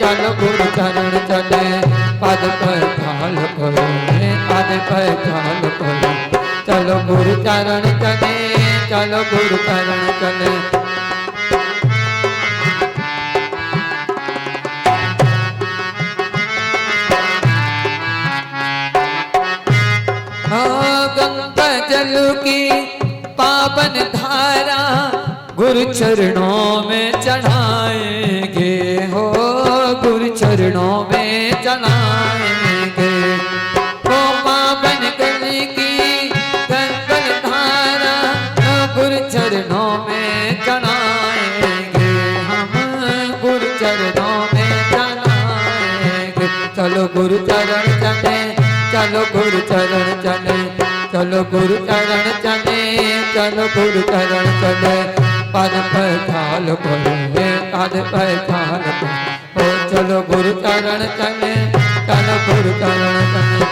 चलो गुरु चरण चले पद पर ढाल करो पद पर ढाल करो चलो गुरु चरण चले चलो गुरु चरण चले गंगा जल की पावन धारा गुरु चरणों में चढ़ाएंगे हो गुरु चरणों में चढ़ाएंगे वो पावन गल की गंगा धारा गुरु चरणों में चढ़ाएंगे हम गुरु चरणों में चढ़ाएंगे चलो गुरु चरण चले चलो गुरु चरण चले चलो गुरु चरण चले चलो गुरु चरण चले पद पर ढाल करो पद पर ढाल करो चलो गुरु चरण चले चलो गुरु चरण चले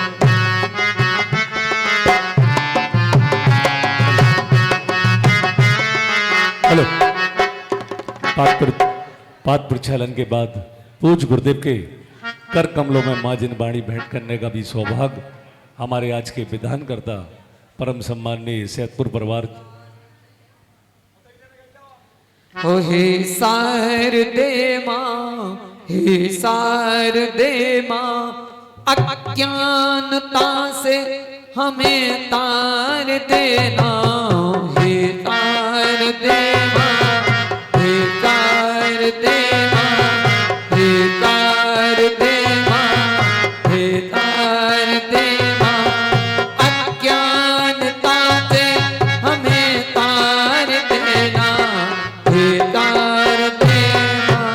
हेलो पाद प्रक्षालन के बाद पूज्य गुरुदेव के कर कमलों में माँ जिनवाणी भेंट करने का भी सौभाग्य हमारे आज के विधानकर्ता परम सम्माननीय सैदपुर परिवार हो हे सार दे माँ हे सार दे माँ अज्ञानता से हमें तार देना हे तार दे माँ हे तार दे माँ हे तार दे माँ हे तार दे माँ अज्ञानता से हमें तार देना हे तार दे माँ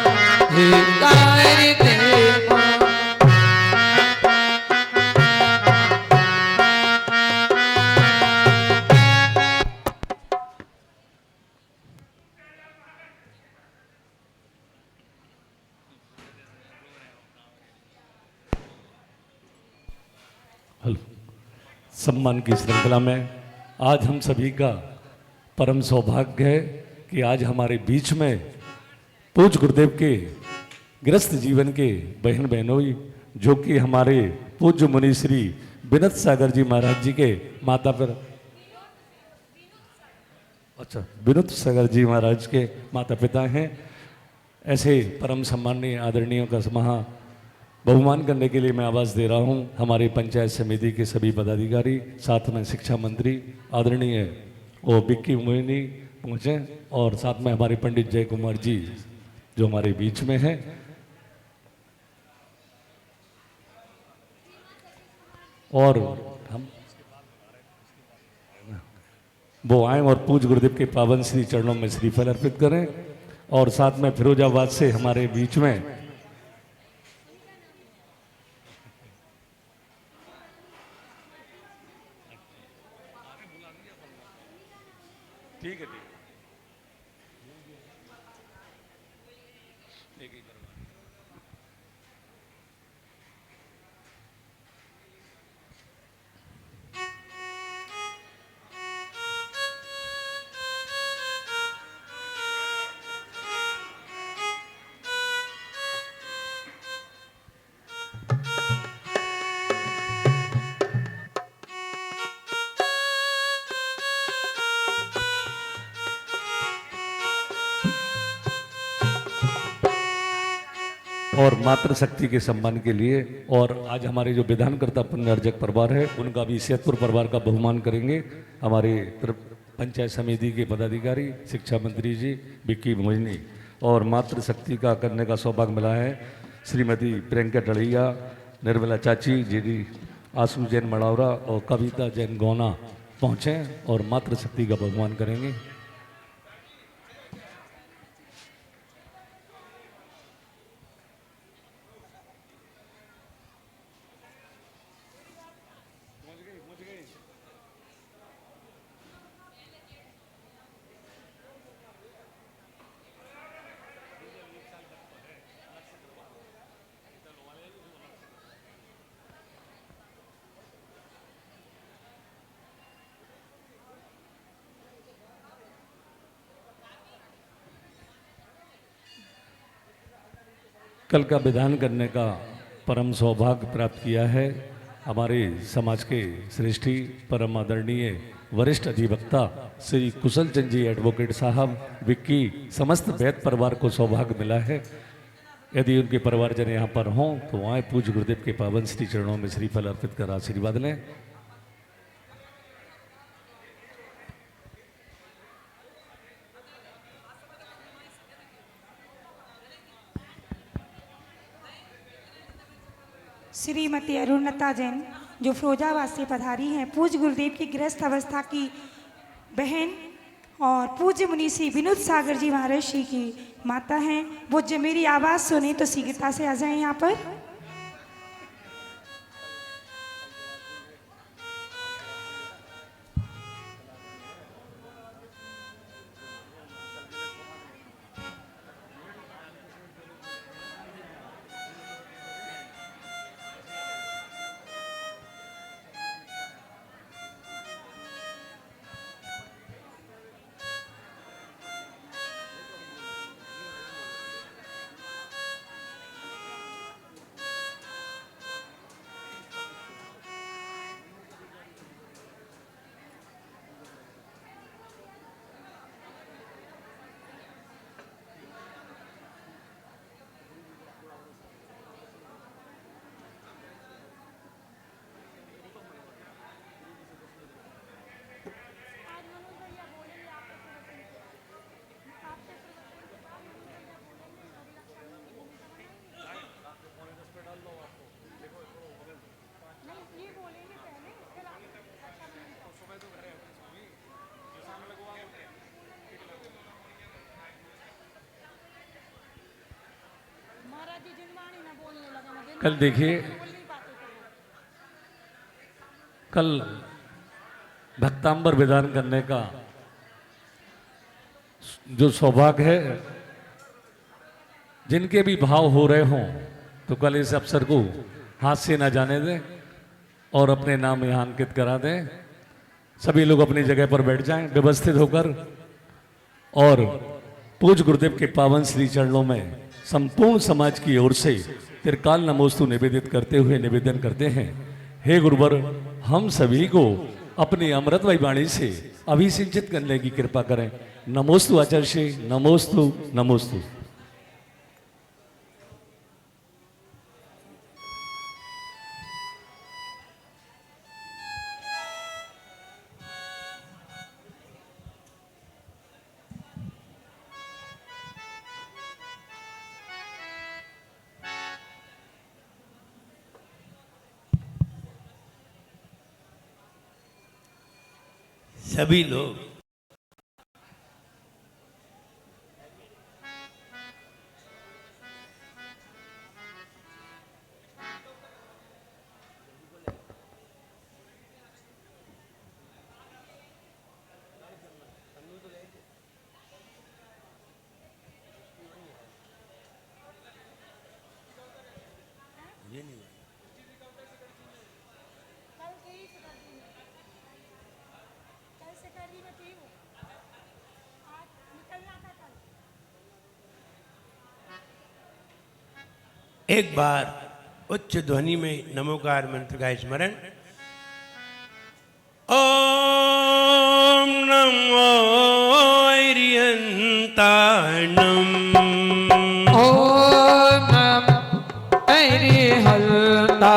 हे तार दे माँ हेलो सम्मान की श्रृंखला में आज हम सभी का परम सौभाग्य है कि आज हमारे बीच में पूज्य गुरुदेव के गृहस्थ जीवन के बहन बहनोई जो कि हमारे पूज्य मुनि श्री विनोद सागर जी महाराज जी के माता पिता विनोद सागर जी महाराज के माता पिता हैं। ऐसे परम सम्माननीय आदरणीयों का महा बहुमान करने के लिए मैं आवाज़ दे रहा हूं हमारे पंचायत समिति के सभी पदाधिकारी, साथ में शिक्षा मंत्री आदरणीय ओ बिक्की मोहिनी पहुँचे और साथ में हमारे पंडित जय कुमार जी जो हमारे बीच में हैं। और हम वो आए और पूज्य गुरुदेव के पावन श्री चरणों में श्रीफल अर्पित करें और साथ में फिरोजाबाद से हमारे बीच में ठीक है और मातृशक्ति के सम्मान के लिए और आज हमारे जो विधानकर्ता पुण्यार्जक परिवार है उनका भी सैदपुर परिवार का बहुमान करेंगे हमारे पंचायत समिति के पदाधिकारी, शिक्षा मंत्री जी बिक्की मोहिनी और मातृशक्ति का करने का सौभाग्य मिला है श्रीमती प्रियंका टड़िया, निर्मला चाची जी, आशु जैन मड़ावरा और कविता जैन गौना पहुँचे और मातृशक्ति का बहुमान करेंगे। कल का विधान करने का परम सौभाग्य प्राप्त किया है हमारे समाज के श्रेष्ठी परम आदरणीय वरिष्ठ अधिवक्ता श्री कुशल चंद जी एडवोकेट साहब विक्की समस्त वैद परिवार को सौभाग्य मिला है। यदि उनके परिवारजन यहाँ पर हों तो आए पूज्य गुरुदेव के पावन श्री चरणों में श्रीफल अर्पित कर आशीर्वाद लें। श्रीमती अरुणता जैन जो फिरोजाबाद से पधारी हैं, पूज्य गुरुदेव की गृहस्थ अवस्था की बहन और पूज्य मुनि श्री विनोद सागर जी महाराज श्री की माता हैं। वो जब मेरी आवाज़ सुने तो शीघ्रता से आ जाएं यहाँ पर। कल देखिए, कल भक्तांबर विधान करने का जो सौभाग्य है, जिनके भी भाव हो रहे हों तो कल इस अवसर को हाथ से ना जाने दें और अपने नाम यहाँ अंकित करा दें। सभी लोग अपनी जगह पर बैठ जाएं व्यवस्थित होकर और पूज्य गुरुदेव के पावन श्री चरणों में संपूर्ण समाज की ओर से त्रिकाल नमोस्तु निवेदित करते हुए निवेदन करते हैं। हे गुरुवर, हम सभी को अपनी अमृतमयी वाणी से अभिसिंचित करने की कृपा करें। नमोस्तु आचार्य, नमोस्तु नमोस्तु। सभी लोग एक बार उच्च ध्वनि में नमोकार मंत्र का स्मरण। ओम नमो अरिहंताणम, ओम नमो अरिहंताणम,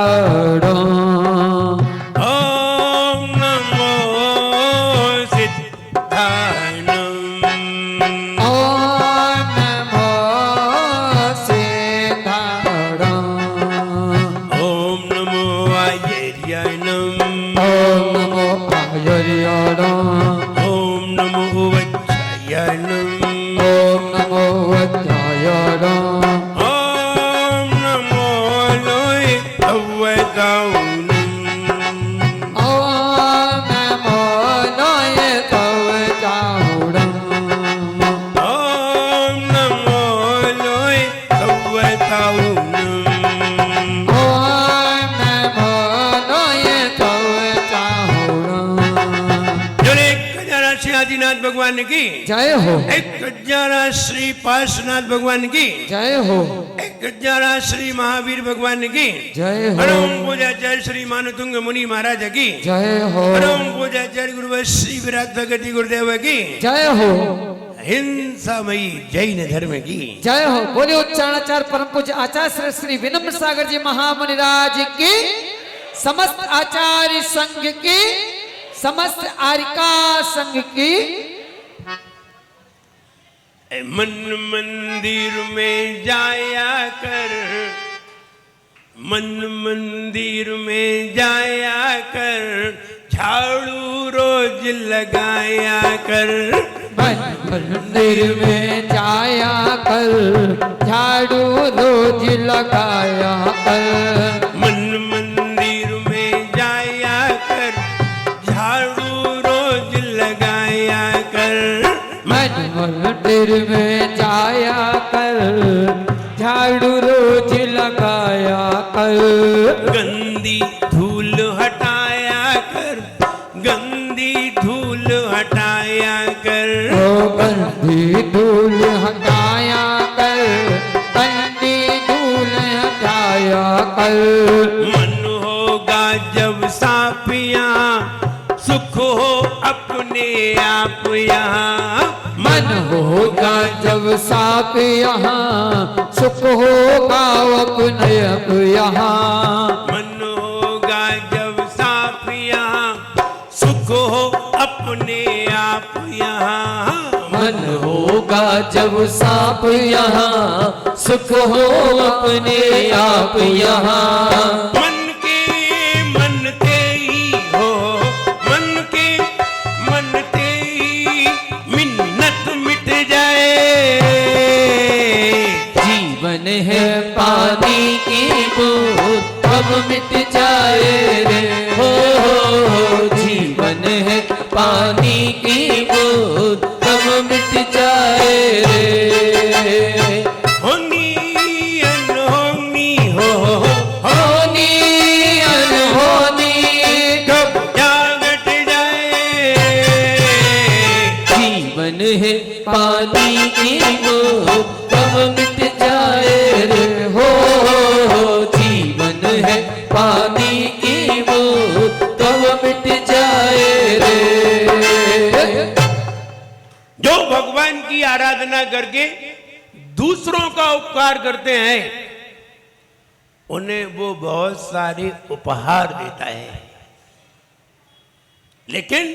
ओम नमो सिद्धाणम, ओम नमो सिद्धाणम, ओम नमो आयर्याणम, ओम नमो आयर्याणम, ओम नमो वज्रायणम, ओम नमो वज्रायणम, ओम नमो लोय अवदाउनम, ओम नमो लोय कवचाहुणम, ओम नमो लोय अवदाउनम, ओम नमो लोय कवचाहुणम। जने कजरा से आदिना गणपतिनाथ भगवान की जय हो, एक गजारा श्री पार्श्वनाथ भगवान की जय हो, एक गजारा श्री महावीर भगवान की जय हो, परम पूज्याचार्य श्री मानतुंग मुनि महाराज की जय हो, परम पूज्याचार्य गुरु श्री विराट भगति गुरुदेव की जय हो, हिंसामयी जैन धर्म की जय हो। बोले उच्चारणाचार्य परम पूज्य आचार्य श्री श्री विनम्र सागर जी महामुनिराज की, समस्त आचार्य संघ की, समस्त आरिका संघ की। मन मंदिर में जाया कर, मन मंदिर में जाया कर, झाड़ू रोज लगाया कर। मन मंदिर में जाया कर, झाड़ू रोज लगाया कर। मन मंदिर में जाया कर, झाड़ू रोज लगाया कर। मन मंदिर में जाया कर, झाड़ू रोज लगाया कर। गंदी धूल हटाया कर, गंदी धूल हटाया कर। ओ गंदी धूल हटाया कर, गंदी धूल हटाया कर। मन होगा जब साफ यहाँ, सुख हो अपने आप यहाँ। मन होगा जब साफ यहाँ, सुख होगा अपने आप यहाँ। मन होगा जब साफ यहाँ, सुख हो अपने आप यहाँ। मन होगा जब साफ यहाँ, सुख हो अपने आप यहाँ। मन के मनते ही हो, मन के मनते ही मिन्नत मिट जाए। जीवन है पानी की बूंद, कब मिट जाए रे हो। जीवन है पानी की बूंद, कब मिट जाए रे। होनी अनहोनी हो, होनी अनहोनी कब क्या घट जाए। जीवन है पानी की बूंद, कब मिट जाए रे हो। जीवन है पानी की बूंद, कब मिट जाए रे। जो भगवान की आराधना करके दूसरों का उपकार करते हैं, उन्हें वो बहुत सारे उपहार देता है। लेकिन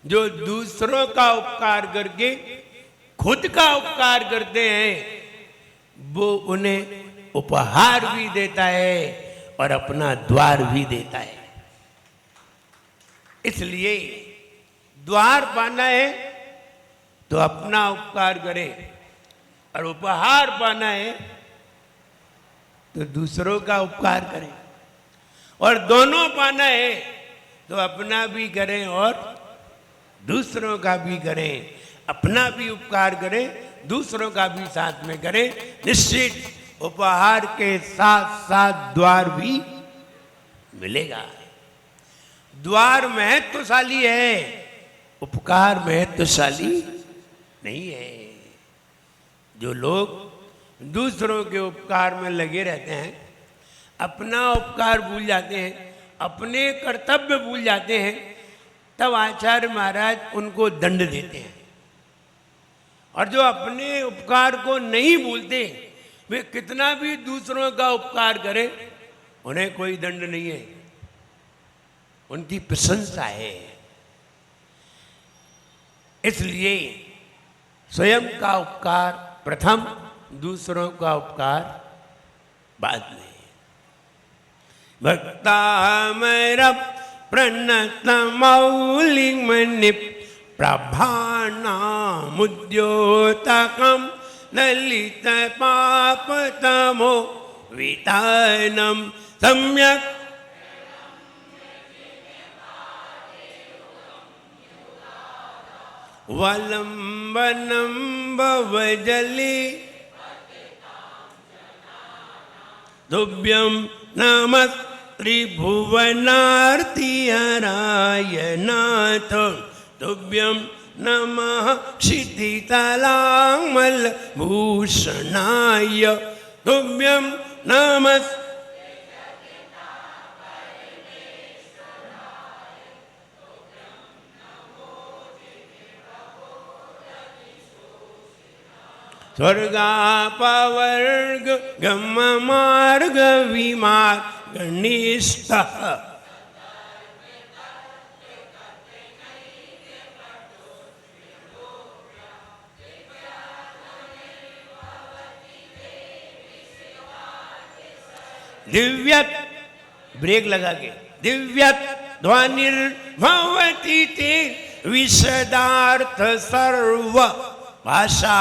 जो दूसरों का उपकार करके खुद का उपकार करते हैं, वो उन्हें उपहार भी देता है और अपना द्वार भी देता है। इसलिए द्वार पाना है तो अपना उपकार करें, और उपहार पाना है तो दूसरों का उपकार करें, और दोनों पाना है तो अपना भी करें और दूसरों का भी करें। अपना भी उपकार करें, दूसरों का भी साथ में करें। निश्चित उपहार के साथ साथ द्वार भी मिलेगा। द्वार महत्वशाली है, उपकार महत्वशाली नहीं है। जो लोग दूसरों के उपकार में लगे रहते हैं, अपना उपकार भूल जाते हैं, अपने कर्तव्य भूल जाते हैं, तब आचार्य महाराज उनको दंड देते हैं। और जो अपने उपकार को नहीं भूलते, वे कितना भी दूसरों का उपकार करें, उन्हें कोई दंड नहीं है, उनकी प्रशंसा है। इसलिए स्वयं का उपकार प्रथम, दूसरों का उपकार बाद में। भक्तामर प्रणत मौलिमणि प्रभानामुद्योतकं ललित पापतमो वितानं सम्यक् वलंबनं भवजले तुभ्यं नमः त्रिभुवनार्तिहराय नाथ तुभ्यं नमः क्षितितलामलभूषणाय तुभ्यं नमः। स्वर्गापवर्ग गम मार्ग विमार्गनिष्ठः दिव्यत ब्रेक लगा के दिव्यत ध्वनिर्भवति ते विशदार्थ सर्व भाषा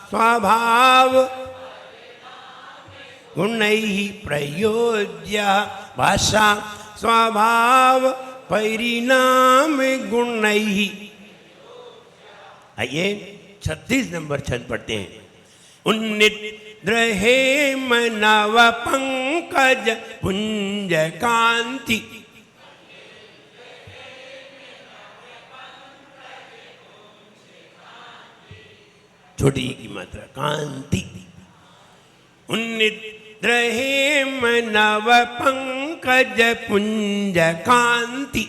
स्वभाव गुणैः प्रयोज्य भाषा स्वभाव परिणाम गुणैः। आइए 36 नंबर छंद पढ़ते हैं। उन्निद्रहे नव पंकज पुंज कांति छोटी की मात्रा कांति। उन्निद्रहे नव पंकज पुंज कांति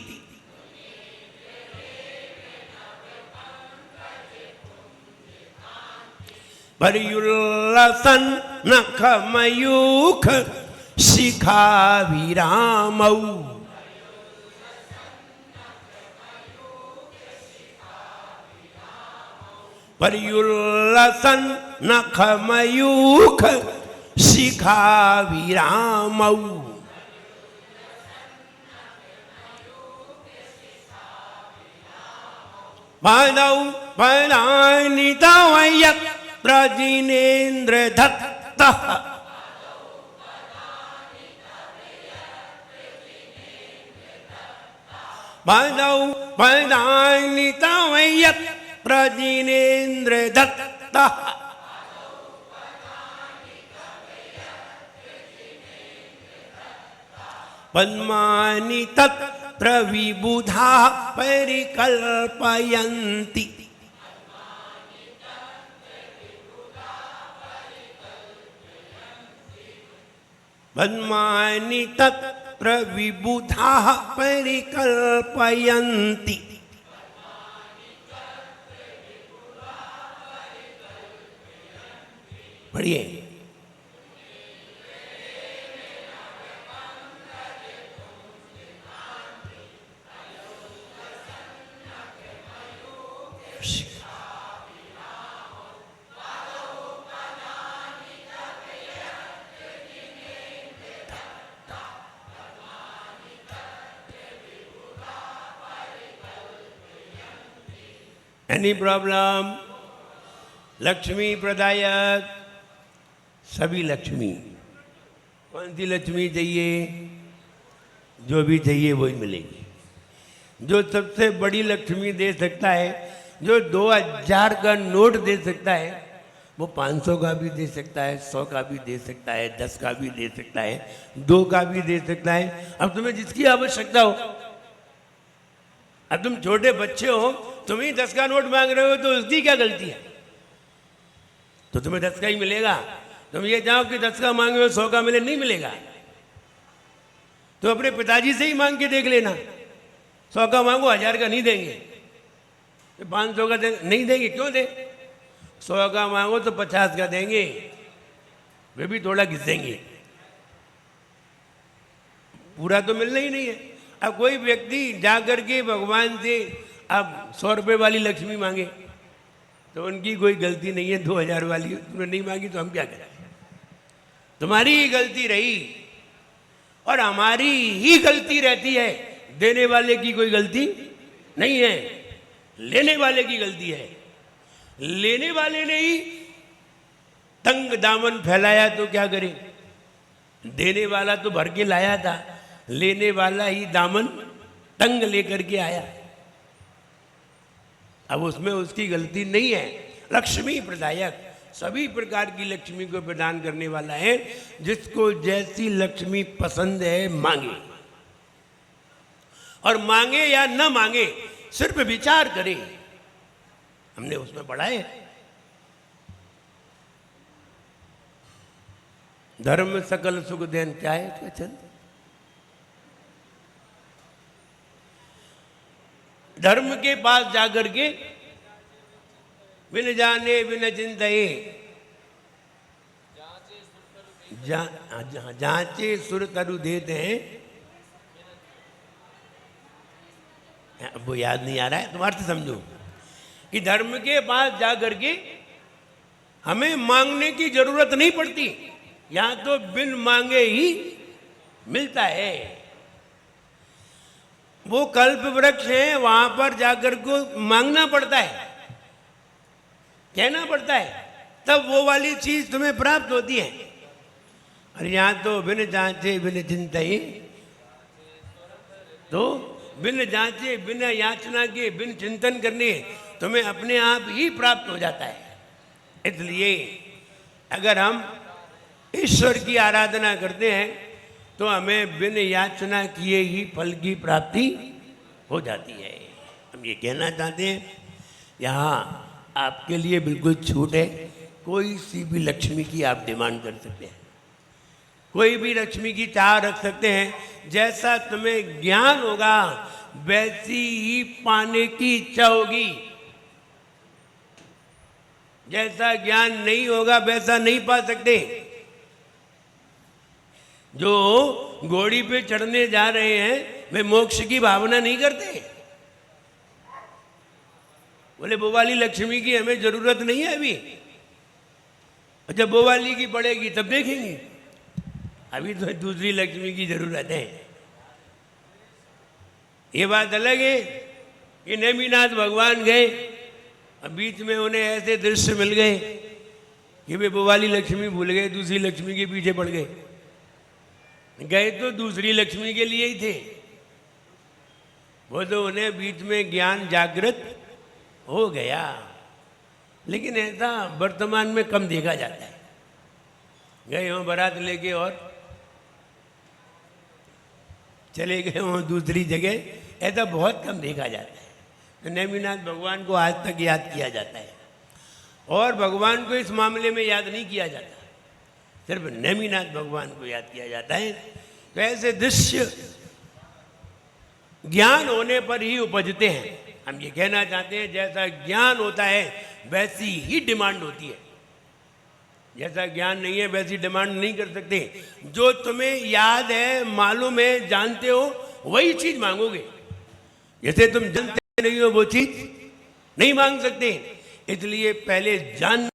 पर्युल्लसन नख मयूख शिखा विरामौ पर्युल्लसन नख मयूख शिखा विरामौ पादौ पदानि तव यत्र जिनेन्द्र दत्तः पादौ पदानि तव यत्र जिनेन्द्र दत्तः पद्मानि तत्र विबुधा परिकल्पयन्ति पद्मानि तत्र विबुधा परिकल्पयन्ति। पढ़िए एनी प्रॉब्लम? लक्ष्मी प्रदायक सभी लक्ष्मी। कौन सी लक्ष्मी चाहिए? जो भी चाहिए वही मिलेगी। जो सबसे बड़ी लक्ष्मी दे सकता है, जो 2000 का नोट दे सकता है, वो 500 का भी दे सकता है, 100 का भी दे सकता है, 10 का भी दे सकता है, 2 का भी दे सकता है। अब तुम्हें जिसकी आवश्यकता हो। अब तुम छोटे बच्चे हो, तुम ही 10 का नोट मांग रहे हो, तो उसकी क्या गलती है? तो तुम्हें 10 का ही मिलेगा। तुम ये जाओ कि 10 का मांगे हो 100 का मिले, नहीं मिलेगा। तो अपने पिताजी से ही मांग के देख लेना। 100 का मांगो 1000 का नहीं देंगे, 500 का नहीं देंगे। क्यों दे? 100 का मांगो तो 50 का देंगे, वे भी थोड़ा घिसेंगे, पूरा तो मिलना ही नहीं है। अब कोई व्यक्ति जाकर के भगवान से अब 100 रुपये वाली लक्ष्मी मांगे तो उनकी कोई गलती नहीं है। 2000 वाली तुमने नहीं मांगी तो हम क्या करें? तुम्हारी ही गलती रही और हमारी ही गलती रहती है। देने वाले की कोई गलती नहीं है, लेने वाले की गलती है। लेने वाले ने ही तंग दामन फैलाया तो क्या करे? देने वाला तो भर के लाया था, लेने वाला ही दामन तंग लेकर के आया। अब उसमें उसकी गलती नहीं है। लक्ष्मी प्रदायक सभी प्रकार की लक्ष्मी को प्रदान करने वाला है। जिसको जैसी लक्ष्मी पसंद है मांगे, और मांगे या न मांगे सिर्फ विचार करे हमने उसमें पढ़ा है। धर्म सकल सुख देन, क्या है इसका छंद? धर्म के पास जाकर के बिन जाने बिन चिंतये जांचे सुर तरु देते हैं। वो याद नहीं आ रहा है, तुम्हारे से समझो कि धर्म के पास जाकर के हमें मांगने की जरूरत नहीं पड़ती, यहां तो बिन मांगे ही मिलता है। वो कल्प वृक्ष है, वहां पर जाकर को मांगना पड़ता है, कहना पड़ता है, तब वो वाली चीज तुम्हें प्राप्त होती है। और यहां तो बिन जांचे बिन चिंतये, तो बिन जांचे बिन याचना के बिन चिंतन करने तुम्हें अपने आप ही प्राप्त हो जाता है। इसलिए अगर हम ईश्वर की आराधना करते हैं तो हमें बिन याचना किए ही फल की प्राप्ति हो जाती है। हम ये कहना चाहते हैं, यहाँ आपके लिए बिल्कुल छूट है, कोई सी भी लक्ष्मी की आप डिमांड कर सकते हैं, कोई भी लक्ष्मी की चाह रख सकते हैं। जैसा तुम्हें ज्ञान होगा वैसी ही पाने की इच्छा होगी, जैसा ज्ञान नहीं होगा वैसा नहीं पा सकते। जो घोड़ी पे चढ़ने जा रहे हैं वे मोक्ष की भावना नहीं करते, बोले वो वाली लक्ष्मी की हमें जरूरत नहीं है अभी, जब वो वाली की पड़ेगी तब देखेंगे, अभी तो दूसरी लक्ष्मी की जरूरत है। ये बात अलग है कि नेमिनाथ भगवान गए, अब बीच में उन्हें ऐसे दृश्य मिल गए कि वे वो वाली लक्ष्मी भूल गए, दूसरी लक्ष्मी के पीछे पड़ गए। गए तो दूसरी लक्ष्मी के लिए ही थे, वो तो उन्हें बीच में ज्ञान जागृत हो गया। लेकिन ऐसा वर्तमान में कम देखा जाता है। गए हों बारात लेके और चले गए हों दूसरी जगह, ऐसा बहुत कम देखा जाता है। तो नेमिनाथ भगवान को आज तक याद किया जाता है, और भगवान को इस मामले में याद नहीं किया जाता, सिर्फ नेमिनाथ भगवान को याद किया जाता है। तो ऐसे दृश्य ज्ञान होने पर ही उपजते हैं। हम ये कहना चाहते हैं, जैसा ज्ञान होता है वैसी ही डिमांड होती है, जैसा ज्ञान नहीं है वैसी डिमांड नहीं कर सकते। जो तुम्हें याद है, मालूम है, जानते हो, वही चीज मांगोगे। जैसे तुम जानते नहीं हो वो चीज नहीं मांग सकते। इसलिए पहले जान,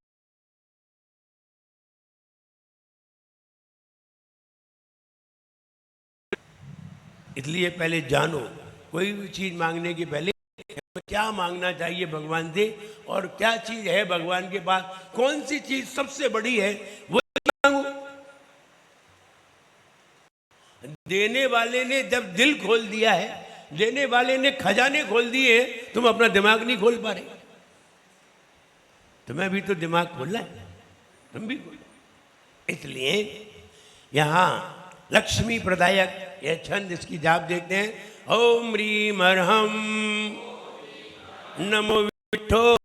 इसलिए पहले जानो, कोई भी चीज मांगने के पहले क्या मांगना चाहिए भगवान से, और क्या चीज है भगवान के पास, कौन सी चीज सबसे बड़ी है वो मांगो। देने वाले ने जब दिल खोल दिया है, देने वाले ने खजाने खोल दिए, तुम अपना दिमाग नहीं खोल पा रहे। तुम्हें भी तो दिमाग खोलना है, तुम भी खोलो। इसलिए यहां लक्ष्मी प्रदायक यह छंद, इसकी जाप देखते हैं। ओम ह्रीम अर्हम नमो विठो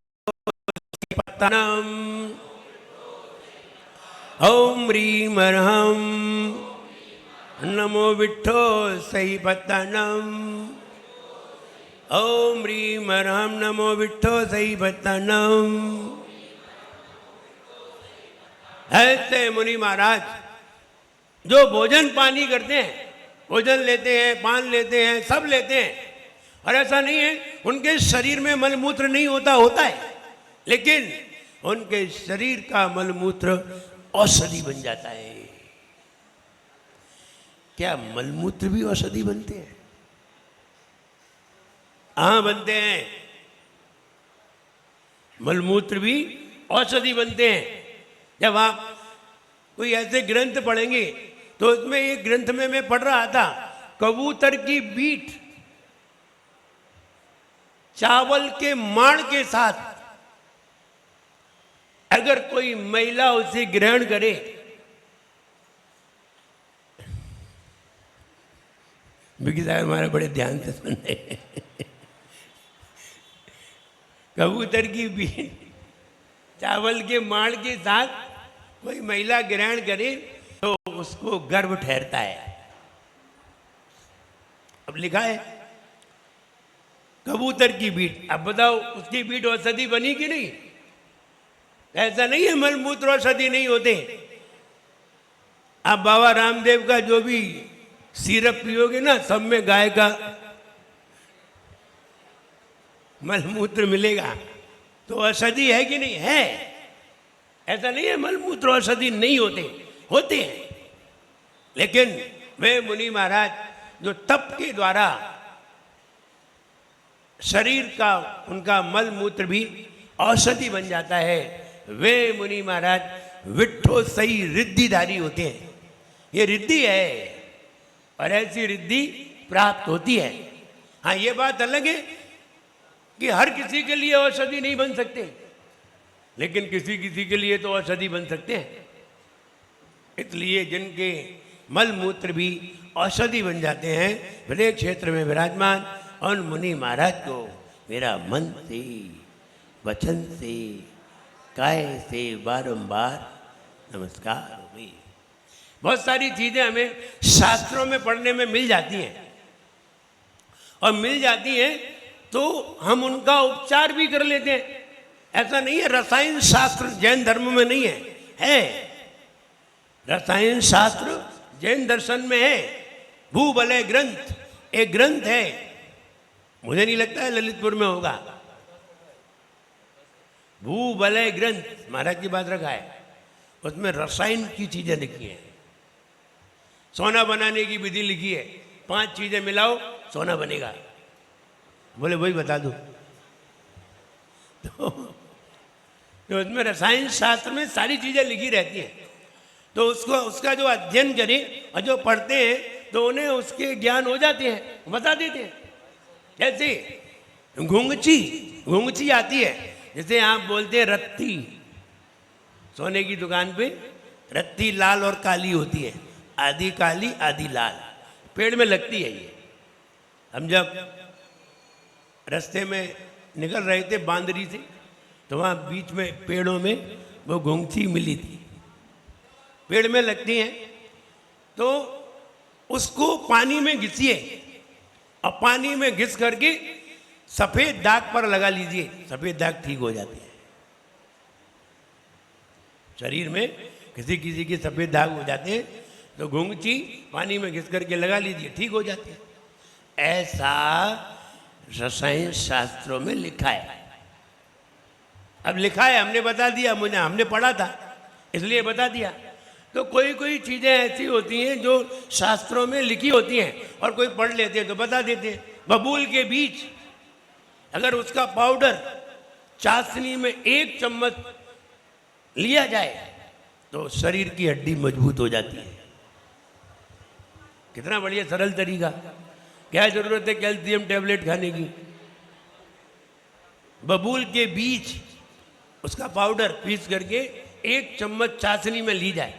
पत्तनम, ओम ह्रीम अर्हम नमो विठो सही पत्तनम, ओम ह्रीम अर्हम नमो विठो सही पत्तनम। ऐसे मुनि महाराज जो भोजन पानी करते हैं, भोजन लेते हैं, पान लेते हैं, सब लेते हैं, और ऐसा नहीं है उनके शरीर में मलमूत्र नहीं होता, होता है, लेकिन उनके शरीर का मलमूत्र औषधि बन जाता है। क्या मलमूत्र भी औषधि बनते हैं? हाँ बनते हैं, मलमूत्र भी औषधि बनते हैं। जब आप कोई ऐसे ग्रंथ पढ़ेंगे तो उसमें एक ग्रंथ में मैं पढ़ रहा था, कबूतर की बीट चावल के माण के साथ अगर कोई महिला उसे ग्रहण करे, बिकी साहब हमारे बड़े ध्यान से सुन रहे हैं, कबूतर की बीट चावल के माड़ के साथ कोई महिला ग्रहण करे तो उसको गर्व ठहरता है। अब लिखा है कबूतर की बीट। अब बताओ उसकी बीट औषधि बनी कि नहीं? ऐसा नहीं है मलमूत्र औषधि नहीं होते। आप बाबा रामदेव का जो भी सिरप पियोगे ना, सब में गाय का मलमूत्र मिलेगा, तो औषधि है कि नहीं है? ऐसा नहीं है मलमूत्र औषधि नहीं होते, होते हैं। लेकिन वे मुनि महाराज जो तप के द्वारा शरीर का उनका मल मूत्र भी औषधि बन जाता है, वे मुनि महाराज विट्ठो सही रिद्धिधारी होते हैं। ये रिद्धि है और ऐसी रिद्धि प्राप्त होती है। हाँ, ये बात अलग है कि हर किसी के लिए औषधि नहीं बन सकते, लेकिन किसी किसी के लिए तो औषधि बन सकते हैं। इसलिए जिनके मल मूत्र भी औषधि बन जाते हैं, भले क्षेत्र में विराजमान उन मुनि महाराज को मेरा मन से, वचन से, काय से बारंबार नमस्कार हो गई। बहुत सारी चीजें हमें शास्त्रों में पढ़ने में मिल जाती हैं, और मिल जाती हैं तो हम उनका उपचार भी कर लेते हैं। ऐसा नहीं है रसायन शास्त्र जैन धर्म में नहीं है रसायन शास्त्र जैन दर्शन में है। भूबलय ग्रंथ एक ग्रंथ है, मुझे नहीं लगता है ललितपुर में होगा। भूबलय ग्रंथ महाराज की बात रखा है, उसमें रसायन की चीजें लिखी हैं। सोना बनाने की विधि लिखी है, 5 चीजें मिलाओ सोना बनेगा। बोले वही बता दो। तो उसमें रसायन शास्त्र में सारी चीजें लिखी रहती हैं, तो उसको उसका जो अध्ययन करें और जो पढ़ते हैं तो उन्हें उसके ज्ञान हो जाते हैं, बता देते हैं। जैसे घुंगची आती है, जैसे आप बोलते हैं रत्ती, सोने की दुकान पे रत्ती लाल और काली होती है, आधी काली आधी लाल, पेड़ में लगती है ये। हम जब रास्ते में निकल रहे थे बांदरी से, तो वहाँ बीच में पेड़ों में वो घुंगची मिली थी, पेड़ में लगती हैं। तो उसको पानी में घिसिए और पानी में घिस करके सफेद दाग पर लगा लीजिए, सफेद दाग ठीक हो जाते हैं। शरीर में किसी किसी के सफेद दाग हो जाते हैं, तो घुंगची पानी में घिस करके लगा लीजिए, ठीक हो जाते हैं। ऐसा रसायन शास्त्रों में लिखा है। अब लिखा है, हमने बता दिया, हमने पढ़ा था इसलिए बता दिया। तो कोई कोई चीजें ऐसी होती हैं जो शास्त्रों में लिखी होती हैं और कोई पढ़ लेते हैं तो बता देते हैं। बबूल के बीज, अगर उसका पाउडर चाशनी में 1 चम्मच लिया जाए तो शरीर की हड्डी मजबूत हो जाती है। कितना बढ़िया सरल तरीका। क्या जरूरत है कैल्शियम टैबलेट खाने की? बबूल के बीज, उसका पाउडर पीस करके 1 चम्मच चाशनी में ली जाए,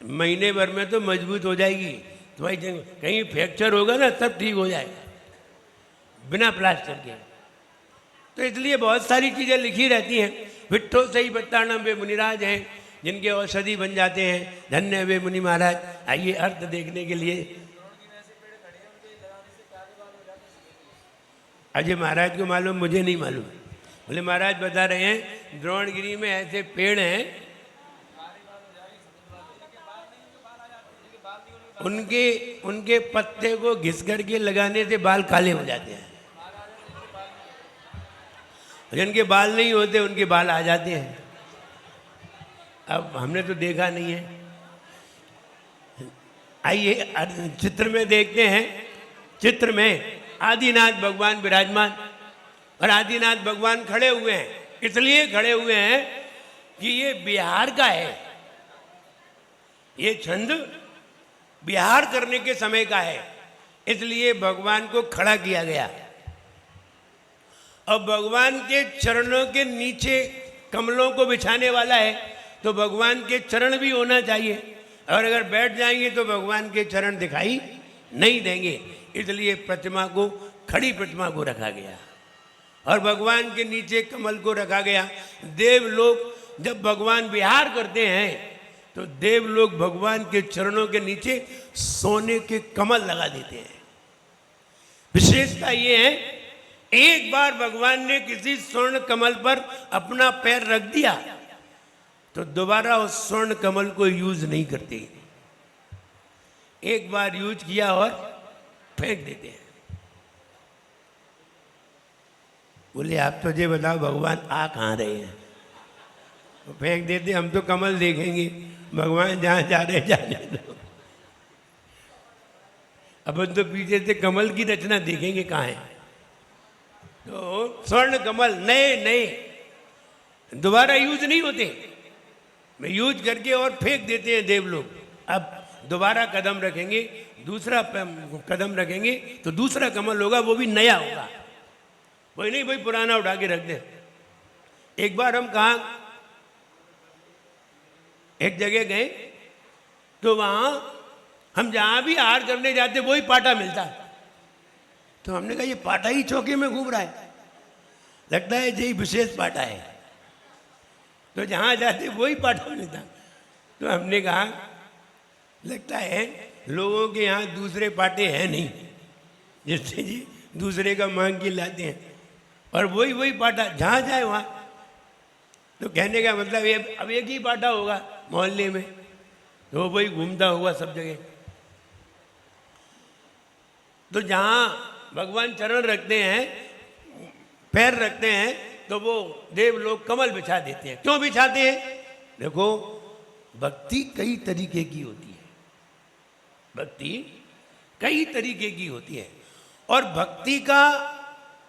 महीने भर में तो मजबूत हो जाएगी। तुम्हारी कहीं फ्रैक्चर होगा ना तब ठीक हो जाएगा, बिना प्लास्टर के। तो इसलिए बहुत सारी चीज़ें लिखी रहती हैं। विट्ठो सही बत्ताणम वे मुनिराज हैं जिनके औषधि बन जाते हैं, धन्य वे मुनि महाराज। आइए अर्थ देखने के लिए। अजय महाराज को मालूम, मुझे नहीं मालूम। बोले महाराज बता रहे हैं द्रोणगिरी में ऐसे पेड़ हैं, उनके पत्ते को घिस करके लगाने से बाल काले हो जाते हैं। जिनके बाल नहीं होते उनके बाल आ जाते हैं। अब हमने तो देखा नहीं है। आइए चित्र में देखते हैं। चित्र में आदिनाथ भगवान विराजमान, और आदिनाथ भगवान खड़े हुए हैं। इसलिए खड़े हुए हैं कि ये बिहार का है, ये छंद बिहार करने के समय का है, इसलिए भगवान को खड़ा किया गया। अब भगवान के चरणों के नीचे कमलों को बिछाने वाला है, तो भगवान के चरण भी होना चाहिए, और अगर बैठ जाएंगे तो भगवान के चरण दिखाई नहीं देंगे। इसलिए प्रतिमा को, खड़ी प्रतिमा को रखा गया। और भगवान के नीचे कमल को रखा गया। देव लोग जब भगवान विहार करते हैं तो देव लोग भगवान के चरणों के नीचे सोने के कमल लगा देते हैं। विशेषता ये है, एक बार भगवान ने किसी स्वर्ण कमल पर अपना पैर रख दिया तो दोबारा उस स्वर्ण कमल को यूज नहीं करते। एक बार यूज किया और फेंक देते हैं। बोले आप तो ये बताओ भगवान आ कहाँ रहे हैं? तो फेंक देते, हम तो कमल देखेंगे, भगवान जहाँ जा रहे जाने दो। अपन तो पीछे से कमल की रचना देखेंगे कहाँ है। तो स्वर्ण कमल नए नए दोबारा यूज नहीं होते, यूज करके और फेंक देते हैं देव लोग। अब दोबारा कदम रखेंगे, दूसरा कदम रखेंगे तो दूसरा कमल होगा, वो भी नया होगा। वही नहीं भाई पुराना उठा के रख दे। एक बार हम कहा एक जगह गए तो वहां हम जहां भी आहार करने जाते वही पाटा मिलता। तो हमने कहा ये पाटा ही चौके में घूम रहा है, लगता है यही विशेष पाटा है। तो जहां जाते वही पाटा मिलता। तो हमने कहा लगता है लोगों के यहाँ दूसरे पाटे हैं नहीं, जिससे जी दूसरे का मांग के लाते हैं, और वही वही पाटा जहाँ जाए वहाँ। तो कहने का मतलब ये अब एक ही पाटा होगा मोहल्ले में, तो वही घूमता होगा सब जगह। तो जहाँ भगवान चरण रखते हैं, पैर रखते हैं, तो वो देव लोग कमल बिछा देते हैं। क्यों बिछाते हैं? देखो भक्ति कई तरीके की होती है, भक्ति कई तरीके की होती है, और भक्ति का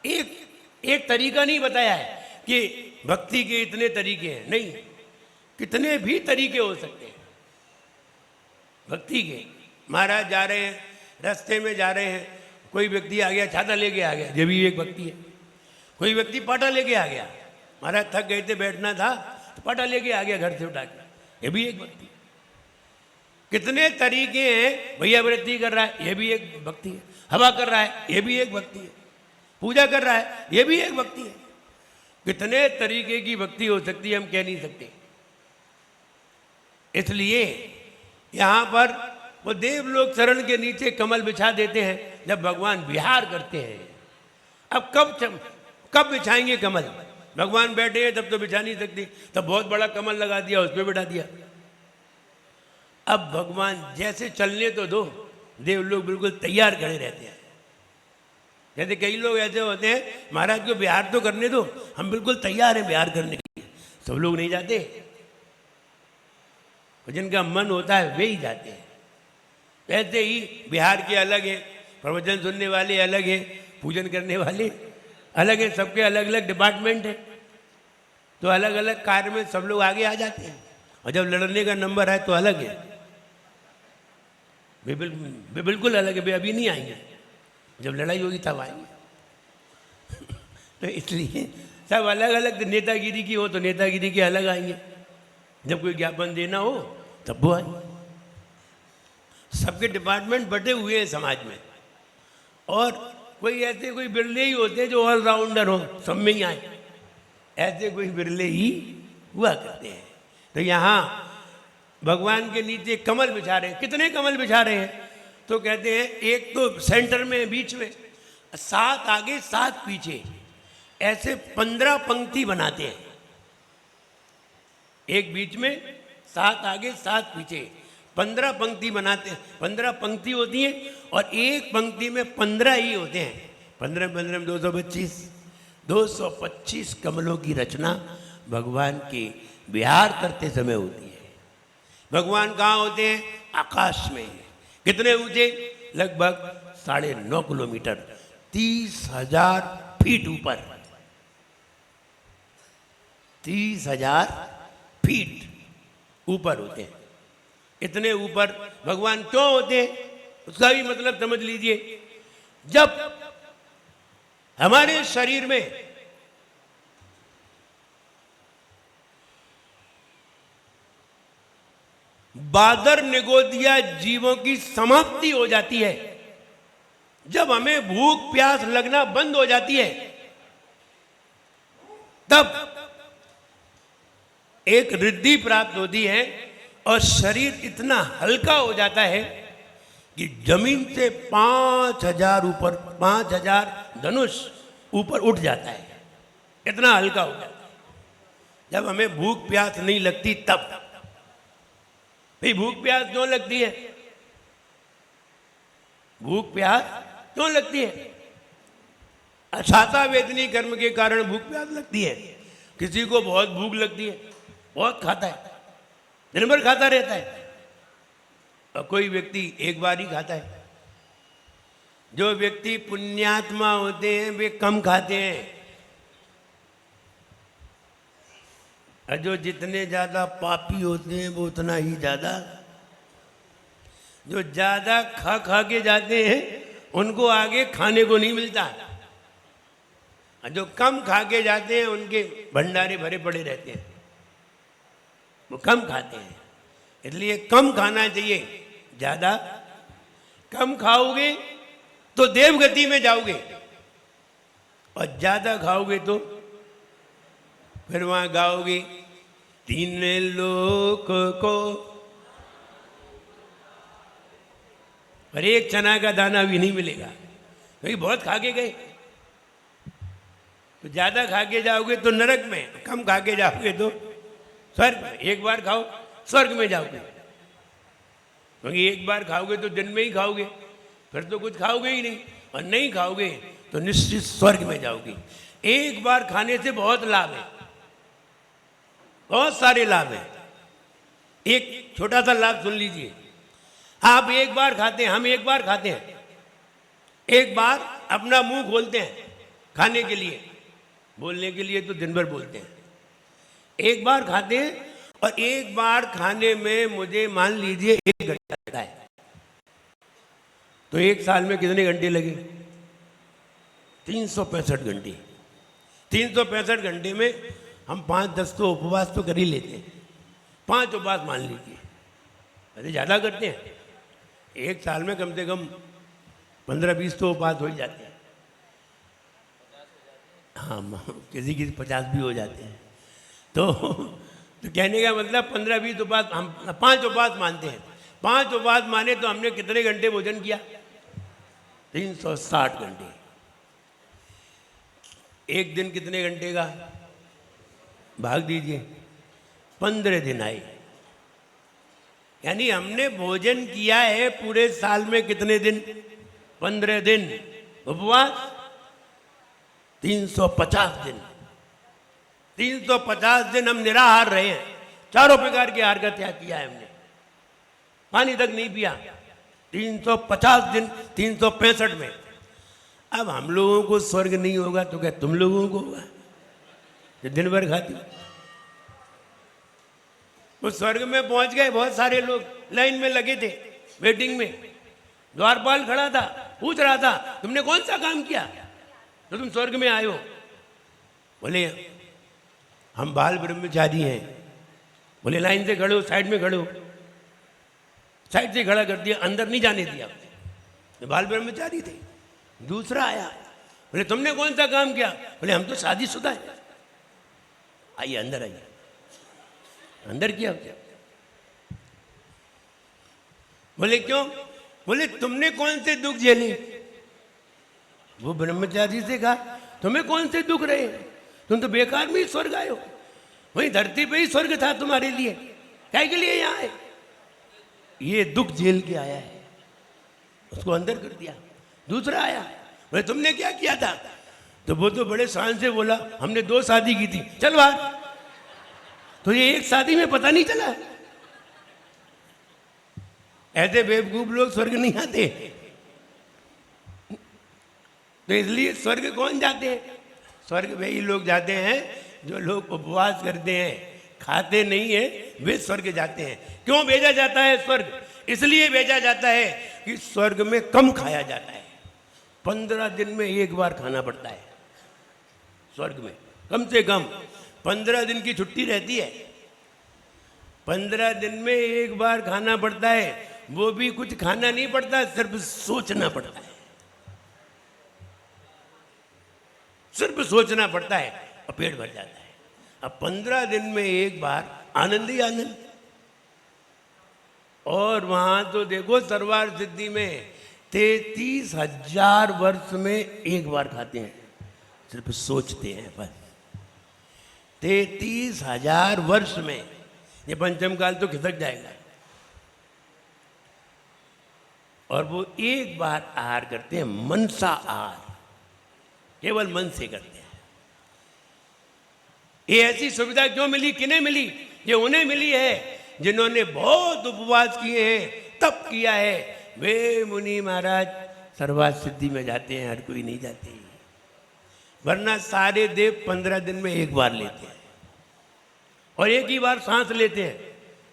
एक तरीका नहीं बताया है कि भक्ति के इतने तरीके हैं, नहीं, कितने भी तरीके हो सकते हैं भक्ति के। महाराज जा रहे हैं, रास्ते में जा रहे हैं, कोई व्यक्ति आ गया छाता लेके आ गया, ये भी एक भक्ति है। कोई व्यक्ति पाटा लेके आ गया, महाराज थक गए थे बैठना था तो पाटा लेके आ गया घर से उठा के, ये भी एक भक्ति। कितने तरीके हैं, भैया वृत्ति कर रहा है ये भी एक भक्ति है, हवा कर रहा है ये भी एक भक्ति है, पूजा कर रहा है ये भी एक भक्ति है। कितने तरीके की भक्ति हो सकती है हम कह नहीं सकते। इसलिए यहाँ पर वो देव लोग चरण के नीचे कमल बिछा देते हैं जब भगवान विहार करते हैं। अब कब बिछाएंगे कमल? भगवान बैठे हैं तब तो बिछा नहीं सकते, तब बहुत बड़ा कमल लगा दिया, उस पर बिठा दिया। अब भगवान जैसे चलने तो दो, देव लोग बिल्कुल तैयार खड़े रहते हैं। जैसे कई लोग ऐसे होते हैं, महाराज को बिहार तो करने दो, हम बिल्कुल तैयार हैं बिहार करने के लिए। सब लोग नहीं जाते, जिनका मन होता है वे ही जाते हैं। ऐसे ही बिहार के अलग हैं, प्रवचन सुनने वाले अलग हैं, पूजन करने वाले अलग हैं, सबके अलग अलग डिपार्टमेंट है। तो अलग अलग कार्य में सब लोग आगे आ जाते हैं, और जब लड़ने का नंबर है तो अलग है, वे बिल्कुल अलग है, वे अभी नहीं आएंगे, जब लड़ाई होगी तब आएंगे। तो इसलिए सब अलग अलग, नेतागिरी की हो तो नेतागिरी के अलग आएंगे, जब कोई ज्ञापन देना हो तब वो आएंगे। सबके डिपार्टमेंट बटे हुए हैं समाज में, और कोई ऐसे कोई बिरले ही होते हैं जो ऑलराउंडर हो, सब में ही आए, ऐसे कोई बिरले ही हुआ करते हैं। तो यहाँ भगवान के नीचे कमल बिछा रहे हैं। कितने कमल बिछा रहे हैं? तो कहते हैं एक तो सेंटर में, बीच में, 7 आगे 7 पीछे, ऐसे 15 पंक्ति बनाते हैं। एक बीच में, 7 आगे 7 पीछे, 15 पंक्ति बनाते हैं। 15 पंक्ति होती हैं, और एक पंक्ति में 15 ही होते हैं। 15 में 225 कमलों की रचना भगवान के विहार करते समय होती है। भगवान कहाँ होते हैं? आकाश में। कितने ऊंचे? लगभग 9.5 किलोमीटर, 30,000 फीट ऊपर, 30,000 फीट ऊपर होते हैं। इतने ऊपर भगवान क्यों होते हैं उसका भी मतलब समझ लीजिए। जब हमारे शरीर में बादर निगोदिया जीवों की समाप्ति हो जाती है, जब हमें भूख प्यास लगना बंद हो जाती है, तब एक रिद्धि प्राप्त होती है और शरीर इतना हल्का हो जाता है कि जमीन से 5000 ऊपर 5000 धनुष ऊपर उठ जाता है, इतना हल्का हो जाता है। जब हमें भूख प्यास नहीं लगती तब। भाई भूख प्यास क्यों लगती है? भूख प्यास क्यों लगती है? अछाता वेदनी कर्म के कारण भूख प्यास लगती है। किसी को बहुत भूख लगती है, बहुत खाता है, दिन भर खाता रहता है, और कोई व्यक्ति एक बार ही खाता है। जो व्यक्ति पुण्यात्मा होते हैं वे कम खाते हैं, और जो जितने ज्यादा पापी होते हैं वो उतना ही ज्यादा। जो ज्यादा खा खा के जाते हैं उनको आगे खाने को नहीं मिलता, और जो कम खा के जाते हैं उनके भंडारे भरे पड़े रहते हैं, वो कम खाते हैं। इसलिए कम खाना चाहिए, ज्यादा कम खाओगे तो देवगति में जाओगे, और ज्यादा खाओगे तो फिर वहां गाओगे तीन लोक को, पर एक चना का दाना भी नहीं मिलेगा, क्योंकि बहुत खा के गए। तो ज्यादा खा के जाओगे तो नरक में, कम खा के जाओगे तो स्वर्ग में। एक बार खाओ स्वर्ग में जाओगे, क्योंकि एक बार खाओगे तो दिन में ही खाओगे, फिर तो कुछ खाओगे ही नहीं, और नहीं खाओगे तो निश्चित स्वर्ग में जाओगे। एक बार खाने से बहुत लाभ है, बहुत सारे लाभ हैं। एक छोटा सा लाभ सुन लीजिए। आप एक बार खाते हैं, हम एक बार खाते हैं, एक बार अपना मुंह खोलते हैं खाने के लिए, बोलने के लिए तो दिन भर बोलते हैं। एक बार खाते हैं, और एक बार खाने में मुझे मान लीजिए 1 घंटा लगता है, तो एक साल में कितने घंटे लगे? 365 घंटे। 365 घंटे में हम 5-10 तो उपवास तो कर ही लेते हैं। 5 उपवास मान लीजिए, अरे ज़्यादा करते हैं। एक साल में कम से कम 15-20 तो उपवास हो ही जाते हैं। हाँ, किसी 50 भी हो जाते हैं। तो कहने का मतलब 15-20 उपवास, हम 5 उपवास मानते हैं। 5 उपवास माने तो हमने कितने घंटे भोजन किया? 360 घंटे। एक दिन कितने घंटे का? भाग दीजिए, 15 दिन आए। यानी हमने भोजन किया है पूरे साल में कितने दिन? 15 दिन। उपवास 350 दिन। 350 दिन हम निराहार रहे हैं, चारों प्रकार के आहार का त्याग किया है हमने, पानी तक नहीं पिया। 350 दिन 365 में। अब हम लोगों को स्वर्ग नहीं होगा तो क्या तुम लोगों को होगा जो दिन भर खाती? वो स्वर्ग में पहुंच गए, बहुत सारे लोग लाइन में लगे थे, वेटिंग में। द्वारपाल खड़ा था, पूछ रहा था तुमने कौन सा काम किया तो तुम स्वर्ग में आए हो? बोले हम बाल ब्रह्मचारी हैं। बोले लाइन से खड़े हो, साइड में खड़े हो। साइड से खड़ा कर दिया, अंदर नहीं जाने दिया। तो बाल ब्रह्मचारी थे। दूसरा आया, बोले तुमने कौन सा काम किया? बोले हम तो शादीशुदा हैं। आइए अंदर आइए। अंदर किया क्या? बोले क्यों? बोले तुमने कौन से दुख झेले? वो ब्रह्मचारी से कहा तुम्हें कौन से दुख रहे? तुम तो बेकार में ही स्वर्ग आए हो, वही धरती पे ही स्वर्ग था तुम्हारे लिए, क्या के लिए यहाँ आए? ये दुख झेल के आया है, उसको अंदर कर दिया। दूसरा आया, बोले तुमने क्या किया था? तो वो तो बड़े शान से बोला हमने 2 शादी की थी। चल बाहर। तो ये एक शादी में पता नहीं चला। ऐसे बेवकूफ लोग स्वर्ग नहीं आते। तो इसलिए स्वर्ग कौन जाते हैं? स्वर्ग वही लोग जाते हैं जो लोग उपवास करते हैं, खाते नहीं है, वे स्वर्ग जाते हैं। क्यों भेजा जाता है स्वर्ग? इसलिए भेजा जाता है कि स्वर्ग में कम खाया जाता है। 15 दिन में एक बार खाना पड़ता है स्वर्ग में, कम से कम 15 दिन की छुट्टी रहती है। 15 दिन में एक बार खाना पड़ता है, वो भी कुछ खाना नहीं पड़ता, सिर्फ सोचना पड़ता है। सिर्फ सोचना पड़ता है और पेट भर जाता है। अब 15 दिन में एक बार आनंद ही आनंद। और वहां तो देखो सरवार सिद्धि में 33,000 वर्ष में एक बार खाते हैं, सिर्फ सोचते हैं बस। 33,000 वर्ष में, ये पंचम काल तो खिसक जाएगा। और वो एक बार आहार करते हैं, मनसा आहार, केवल मन से करते हैं। ये ऐसी सुविधा क्यों मिली, किन्हें मिली? ये उन्हें मिली है जिन्होंने बहुत उपवास किए हैं, तप किया है। वे मुनि महाराज सर्वार्थ सिद्धि में जाते हैं, हर कोई नहीं जाते। वरना सारे देव 15 दिन में एक बार लेते हैं और एक ही बार सांस लेते हैं।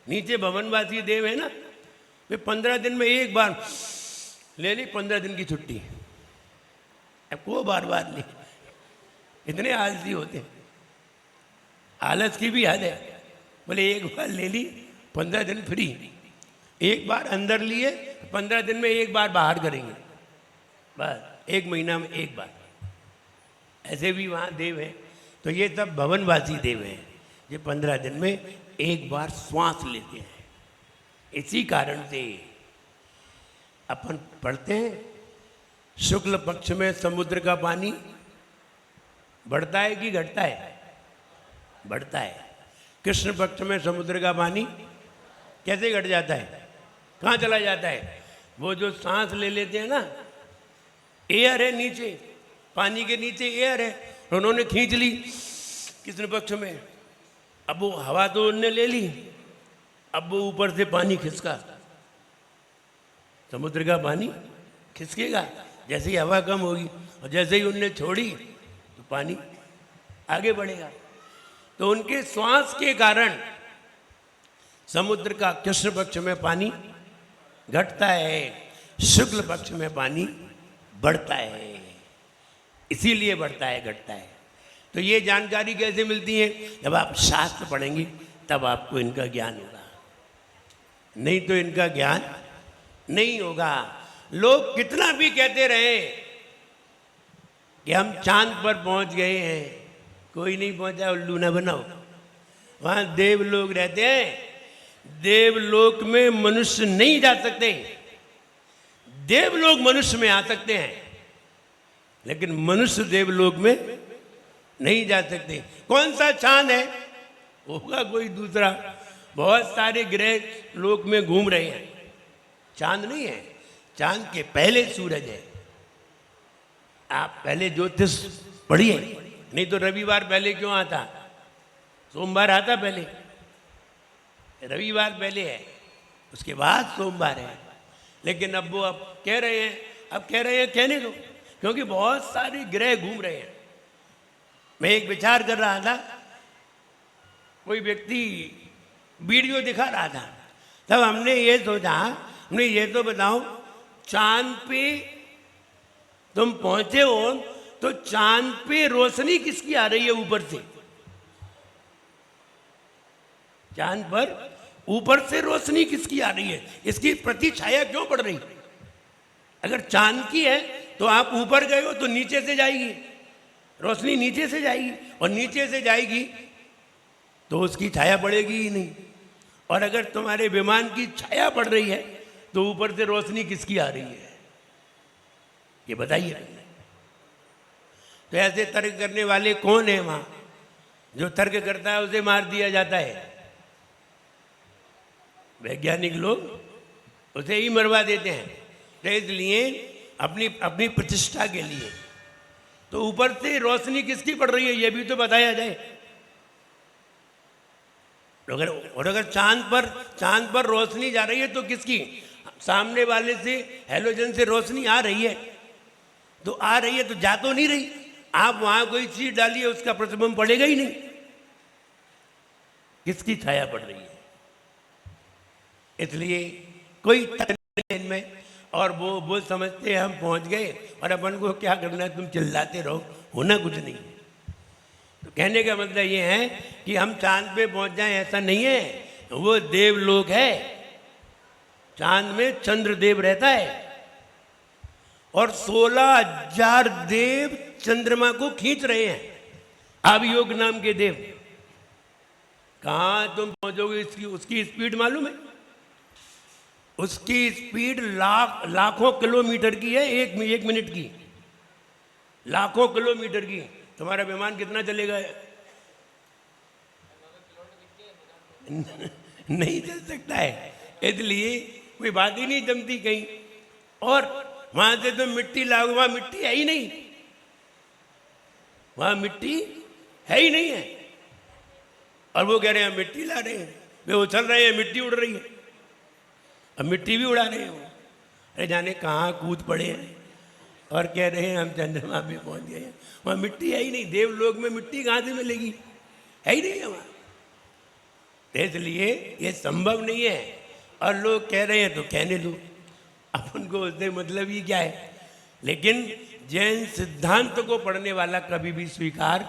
नीचे भवनवासी देव है ना, वे 15 दिन में एक बार ले ली, 15 दिन की छुट्टी। अब को बार बार नहीं, इतने आलसी होते हैं। आलस की भी हद है। बोले एक बार ले ली, 15 दिन फ्री। एक बार अंदर लिए, 15 दिन में एक बार बाहर करेंगे, बस 1 महीना में एक बार। ऐसे भी वहाँ देव हैं। तो ये सब भवनवासी देव हैं, ये 15 दिन में एक बार श्वास लेते हैं। इसी कारण से अपन पढ़ते हैं, शुक्ल पक्ष में समुद्र का पानी बढ़ता है कि घटता है? बढ़ता है। कृष्ण पक्ष में समुद्र का पानी कैसे घट जाता है, कहाँ चला जाता है? वो जो सांस ले लेते हैं ना, एयर है नीचे, पानी के नीचे एयर है, उन्होंने खींच ली कृष्ण पक्ष में। अब वो हवा तो उनने ले ली, अब वो ऊपर से पानी खिसका, समुद्र का पानी खिसकेगा जैसे ही हवा कम होगी, और जैसे ही उनने छोड़ी तो पानी आगे बढ़ेगा। तो उनके श्वास के कारण समुद्र का कृष्ण पक्ष में पानी घटता है, शुक्ल पक्ष में पानी बढ़ता है। इसीलिए बढ़ता है, घटता है। तो ये जानकारी कैसे मिलती है? जब आप शास्त्र पढ़ेंगे तब आपको इनका ज्ञान होगा, नहीं तो इनका ज्ञान नहीं होगा। लोग कितना भी कहते रहे कि हम चांद पर पहुंच गए हैं, कोई नहीं पहुंचा, उल्लू ना बनाओ। वहां देवलोक रहते हैं, देवलोक में मनुष्य नहीं जा सकते। देवलोक मनुष्य में आ सकते हैं, लेकिन मनुष्य देवलोक में नहीं जा सकते। कौन सा चांद है? होगा कोई दूसरा। बहुत सारे ग्रह लोक में घूम रहे हैं, चांद नहीं है। चांद के पहले सूरज है। आप पहले ज्योतिष पढ़िए, नहीं तो रविवार पहले क्यों आता? सोमवार आता पहले, रविवार पहले है, उसके बाद सोमवार है। लेकिन अब वो कह रहे हैं, कहने दो, क्योंकि बहुत सारे ग्रह घूम रहे हैं। मैं एक विचार कर रहा था, कोई व्यक्ति वीडियो दिखा रहा था, तब हमने ये सोचा, हमने ये तो बताओ, चांद पे तुम पहुंचे हो तो चांद पे रोशनी किसकी आ रही है ऊपर से? चांद पर ऊपर से रोशनी किसकी आ रही है? इसकी प्रतिछाया क्यों पड़ रही? अगर चांद की है तो आप ऊपर गए हो तो नीचे से जाएगी रोशनी, नीचे से जाएगी, और नीचे से जाएगी तो उसकी छाया पड़ेगी ही नहीं। और अगर तुम्हारे विमान की छाया पड़ रही है तो ऊपर से रोशनी किसकी आ रही है? ये बताइए। तो ऐसे तर्क करने वाले कौन है वहां? जो तर्क करता है उसे मार दिया जाता है। वैज्ञानिक लोग उसे ही मरवा देते हैं। तो इसलिए अपनी प्रतिष्ठा के लिए तो ऊपर से रोशनी किसकी पड़ रही है ये भी तो बताया जाए। और अगर चांद पर रोशनी जा रही है तो किसकी? सामने वाले से हैलोजन से रोशनी आ रही है, तो आ रही है तो जा तो नहीं रही। आप वहां कोई चीज डालिए उसका प्रतिबिंब पड़ेगा ही नहीं, किसकी छाया पड़ रही है? इसलिए कोई तर्क नहीं इनमें। और वो समझते हैं हम पहुंच गए और अपन को क्या करना है, तुम चिल्लाते रहो, होना कुछ नहीं। तो कहने का मतलब ये है कि हम चांद पे पहुंच जाएं ऐसा नहीं है, वो देवलोक है। चांद में चंद्रदेव रहता है और 16,000 देव चंद्रमा को खींच रहे हैं। अवयोग नाम के देव। कहाँ तुम पहुंचोगे, उसकी स्पीड मालूम है? उसकी स्पीड लाखों किलोमीटर की है, एक मिनट की, लाखों किलोमीटर की। तुम्हारा विमान कितना चलेगा? नहीं चल सकता है, इसलिए कोई बात ही नहीं जमती कहीं। और वहां से तुम मिट्टी लाओगे, वहां मिट्टी है ही नहीं, वहां मिट्टी है ही नहीं है। और वो कह रहे हैं मिट्टी ला रहे हैं, वे उछल रहे हैं, मिट्टी उड़ रही है, अब मिट्टी भी उड़ा रहे हैं वो। अरे जाने कहाँ कूद पड़े हैं और कह रहे हैं हम चंद्रमा पे पहुंच गए हैं। वहाँ मिट्टी है ही नहीं, देवलोक में मिट्टी कहाँ से मिलेगी, है ही नहीं है वहाँ। इसलिए ये संभव नहीं है। और लोग कह रहे हैं तो कहने दो, अपन को उससे मतलब ही क्या है। लेकिन जैन सिद्धांत को पढ़ने वाला कभी भी स्वीकार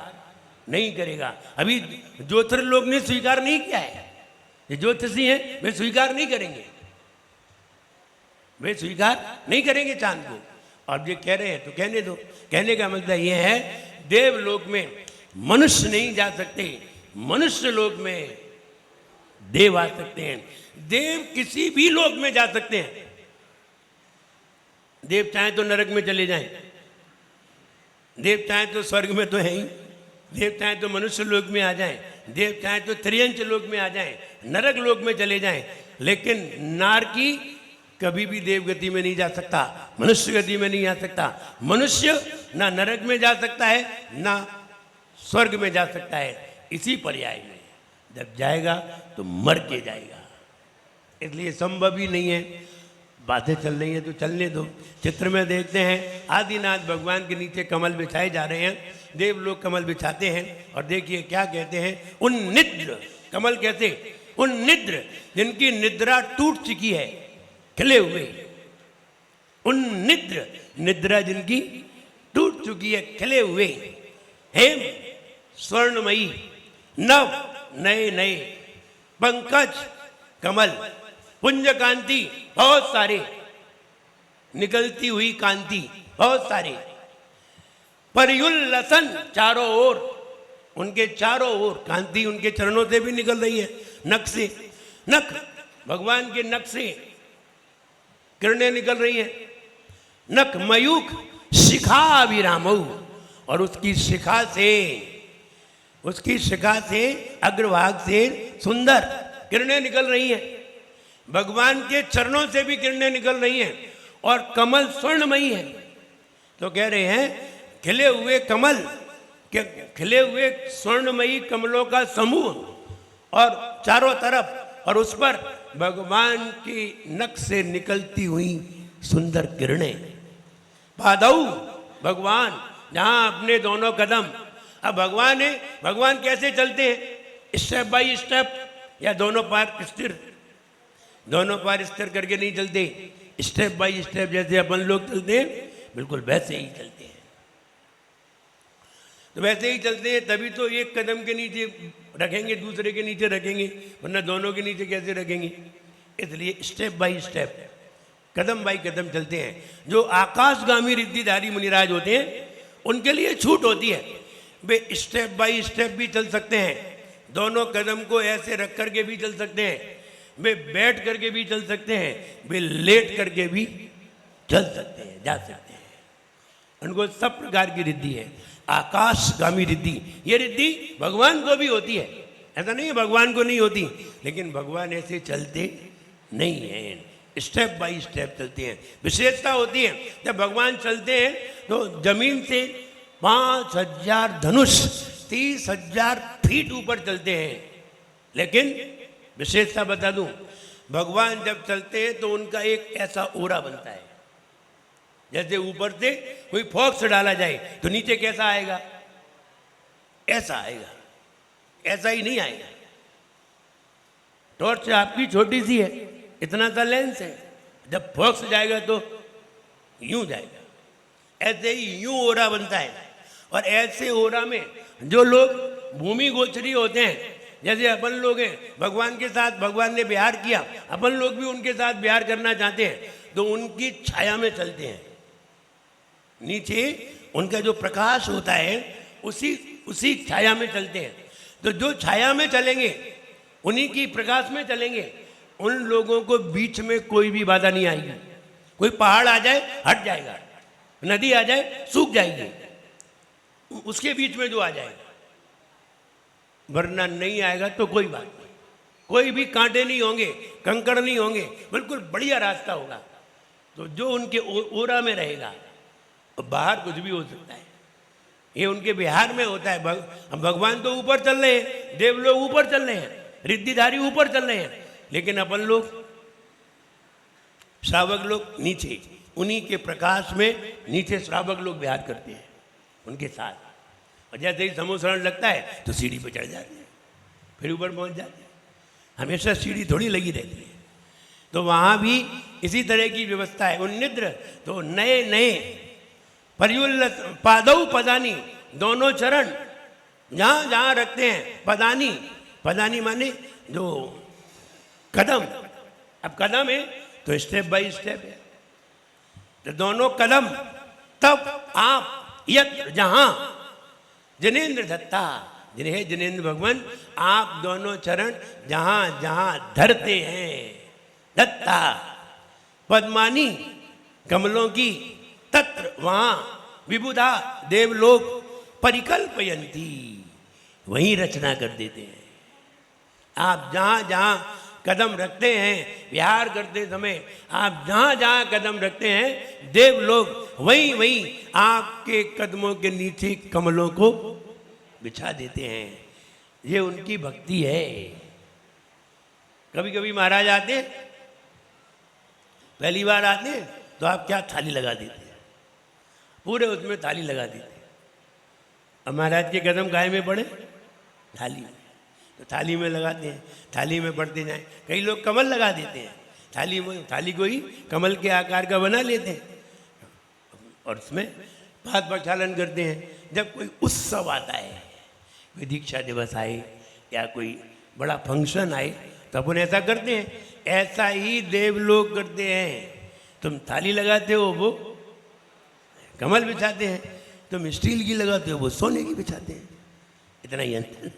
नहीं करेगा। अभी ज्योतिर्लोक ने स्वीकार नहीं किया है, ये ज्योतिषी हैं वे स्वीकार नहीं करेंगे, वे स्वीकार नहीं करेंगे चांद को। और ये कह रहे हैं तो कहने दो। कहने का मतलब ये है देवलोक में मनुष्य नहीं जा सकते, मनुष्य लोक में देव आ सकते हैं। देव किसी भी लोक में जा सकते हैं। देव चाहे तो नरक में चले जाएं, देव चाहे तो स्वर्ग में तो है ही, देव चाहे तो मनुष्य लोक में आ जाएं, देव चाहे तो त्रियंच लोक में आ जाएं, नरक लोक में चले जाएं। लेकिन नारकी कभी भी देव गति में नहीं जा सकता, मनुष्य गति में नहीं जा सकता। मनुष्य ना नरक में जा सकता है ना स्वर्ग में जा सकता है। इसी पर्याय में जब जाएगा तो मर के जाएगा, इसलिए संभव ही नहीं है। बातें चल रही हैं तो चलने दो। चित्र में देखते हैं आदिनाथ भगवान के नीचे कमल बिछाए जा रहे हैं, देव लोग कमल बिछाते हैं। और देखिए क्या कहते हैं, उन निद्र, कमल कहते उन निद्र जिनकी निद्रा टूट चुकी है, खिले हुए, उन निद्र, निद्रा जिनकी टूट चुकी है, खिले हुए, हेम स्वर्णमयी, नव नए नए पंकज कमल, पुंज कांति, बहुत सारे, निकलती हुई कांति बहुत सारे, परियुल्लसन, चारों ओर, उनके चारों ओर कांति उनके चरणों से भी निकल रही है, नख से, नख भगवान के नख से किरणें निकल रही हैं। नख मयूख शिखा विरामऊ, और उसकी शिखा से अग्रभाग से सुंदर किरणें निकल रही हैं। भगवान के चरणों से भी किरणें निकल रही हैं। और कमल स्वर्णमयी है। तो कह रहे हैं खिले हुए कमल, खिले हुए स्वर्णमयी कमलों का समूह, और चारों तरफ, और उस पर भगवान की नख से निकलती हुई सुंदर किरणें। पादऊ, भगवान जहां अपने दोनों कदम, अब भगवान है, भगवान कैसे चलते हैं, स्टेप बाय स्टेप, या दोनों पैर स्थिर, दोनों पैर स्थिर करके नहीं चलते, स्टेप बाय स्टेप जैसे अपन लोग चलते हैं, बिल्कुल वैसे ही चलते हैं। तो वैसे ही चलते हैं, तभी तो एक कदम के नीचे रखेंगे, दूसरे के नीचे रखेंगे, वरना दोनों के नीचे कैसे रखेंगे। इसलिए स्टेप बाय स्टेप, कदम बाय कदम चलते हैं। जो आकाशगामी रिद्धिधारी मुनिराज होते हैं उनके लिए छूट होती है, वे स्टेप बाय स्टेप भी चल सकते हैं, दोनों कदम को ऐसे रख करके भी चल सकते हैं, वे बैठ करके भी चल सकते हैं, वे लेट करके भी चल सकते हैं, जा सकते हैं। उनको सब प्रकार की रिद्धि है, आकाशगामी रिद्धि। ये रिद्धि भगवान को भी होती है, ऐसा नहीं है भगवान को नहीं होती, लेकिन भगवान ऐसे चलते नहीं हैं, स्टेप बाय स्टेप चलते हैं। विशेषता होती है, जब भगवान चलते हैं तो जमीन से 5000 धनुष, 30,000 फीट ऊपर चलते हैं। लेकिन विशेषता बता दूं, भगवान जब चलते हैं तो उनका एक ऐसा ओरा बनता है, जैसे ऊपर से कोई फॉक्स डाला जाए तो नीचे कैसा आएगा, ऐसा आएगा, ऐसा ही नहीं आएगा। टॉर्च आपकी छोटी सी है, इतना सा लेंस है, जब फॉक्स जाएगा तो यूं जाएगा, ऐसे ही यूं ओरा बनता है। और ऐसे ओरा में जो लोग भूमि गोचरी होते हैं, जैसे अपन लोग हैं, भगवान के साथ भगवान ने विहार किया, अपन लोग भी उनके साथ विहार करना चाहते हैं, तो उनकी छाया में चलते हैं। नीचे उनका जो प्रकाश होता है उसी उसी छाया में चलते हैं। तो जो छाया में चलेंगे, उन्हीं की प्रकाश में चलेंगे, उन लोगों को बीच में कोई भी बाधा नहीं आएगी। कोई पहाड़ आ जाए हट जाएगा, नदी आ जाए सूख जाएगी, उसके बीच में जो आ जाएगा, वरना नहीं आएगा तो कोई बात नहीं। कोई भी कांटे नहीं होंगे, कंकड़ नहीं होंगे, बिल्कुल बढ़िया रास्ता होगा। तो जो उनके ओरा में रहेगा, बाहर कुछ भी हो सकता है। ये उनके बिहार में होता है। भगवान तो ऊपर चल रहे हैं, देव लोग ऊपर चल रहे हैं, रिद्धिधारी ऊपर चल रहे हैं, लेकिन अपन लोग श्रावक लोग नीचे, उन्हीं के प्रकाश में नीचे श्रावक लोग विहार करते हैं उनके साथ। और जैसे ही समूहरण लगता है तो सीढ़ी पर चढ़ जाते हैं, फिर ऊपर पहुंच जाते हैं। हमेशा सीढ़ी थोड़ी लगी रहती है। तो वहाँ भी इसी तरह की व्यवस्था है। उन्निद्र तो नए नए परियुल्लत पादौ पदानी, दोनों चरण जहाँ जहाँ रखते हैं। पदानी, पदानी माने जो कदम। अब कदम है तो स्टेप बाय स्टेप है, तो दोनों कदम। तब आप यत्र जहाँ जनेन्द्र दत्ता, जिन्हें जनेन्द्र भगवान, आप दोनों चरण जहाँ जहाँ धरते हैं, दत्ता पद्मानी, कमलों की, तत्र वहाँ विबुधा देवलोक परिकल्पयंती, वहीं रचना कर देते हैं। आप जहाँ जहाँ कदम रखते हैं, विहार करते समय आप जहाँ जहाँ कदम रखते हैं, देवलोक वहीं वहीं आपके कदमों के नीचे कमलों को बिछा देते हैं। ये उनकी भक्ति है। कभी कभी महाराज आते हैं, पहली बार आते हैं तो आप क्या थाली लगा देते हैं, पूरे उसमें थाली लगा देते हैं। अब महाराज के कदम गाय में पड़े, थाली में, तो थाली में लगाते हैं, थाली में पड़ते जाएं। कई लोग कमल लगा देते हैं थाली में, थाली को ही कमल के आकार का बना लेते हैं और उसमें पाद प्रक्षालन करते हैं। जब कोई उत्सव आता है, कोई दीक्षा दिवस आए या कोई बड़ा फंक्शन आए, तो अपन ऐसा करते हैं। ऐसा ही देव लोग करते हैं। तुम थाली लगाते हो, वो कमल बिछाते हैं। तुम स्टील की लगाते हो, वो सोने की बिछाते हैं। इतना ही अंतर।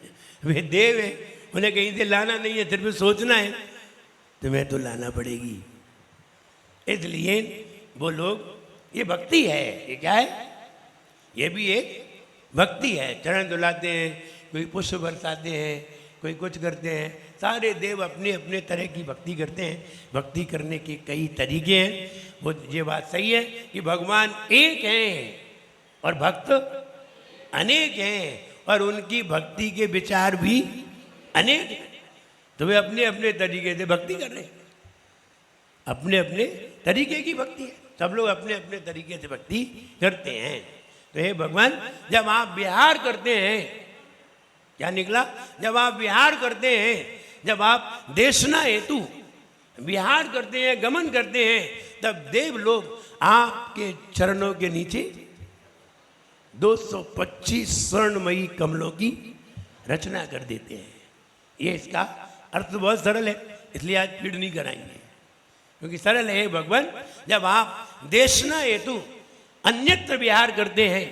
वे देव है, उन्हें कहीं से लाना नहीं है, सिर्फ सोचना है तुम्हें तो लाना पड़ेगी। इसलिए वो लोग, ये भक्ति है। ये क्या है? ये भी एक भक्ति है। चरण धुलाते हैं, कोई पुष्प बरसाते हैं, कोई कुछ करते हैं। सारे देव अपने अपने तरह की भक्ति करते हैं। भक्ति करने के कई तरीके हैं। वो ये बात सही है कि भगवान एक हैं और भक्त अनेक हैं, और उनकी भक्ति के विचार भी अनेक हैं। तो वे अपने अपने तरीके से भक्ति कर रहे हैं। अपने अपने तरीके की भक्ति है। सब लोग अपने अपने तरीके से भक्ति करते हैं। तो हे भगवान, जब आप विहार करते हैं, क्या निकला? जब आप विहार करते हैं, जब आप देशना हेतु विहार करते हैं, गमन करते हैं, तब देव लोग आपके चरणों के नीचे 225 स्वर्णमयी कमलों की रचना कर देते हैं। ये इसका अर्थ बहुत सरल है, इसलिए आज पीड़ नहीं कराएंगे, क्योंकि सरल है। भगवान, जब आप देशना हेतु अन्यत्र विहार करते हैं,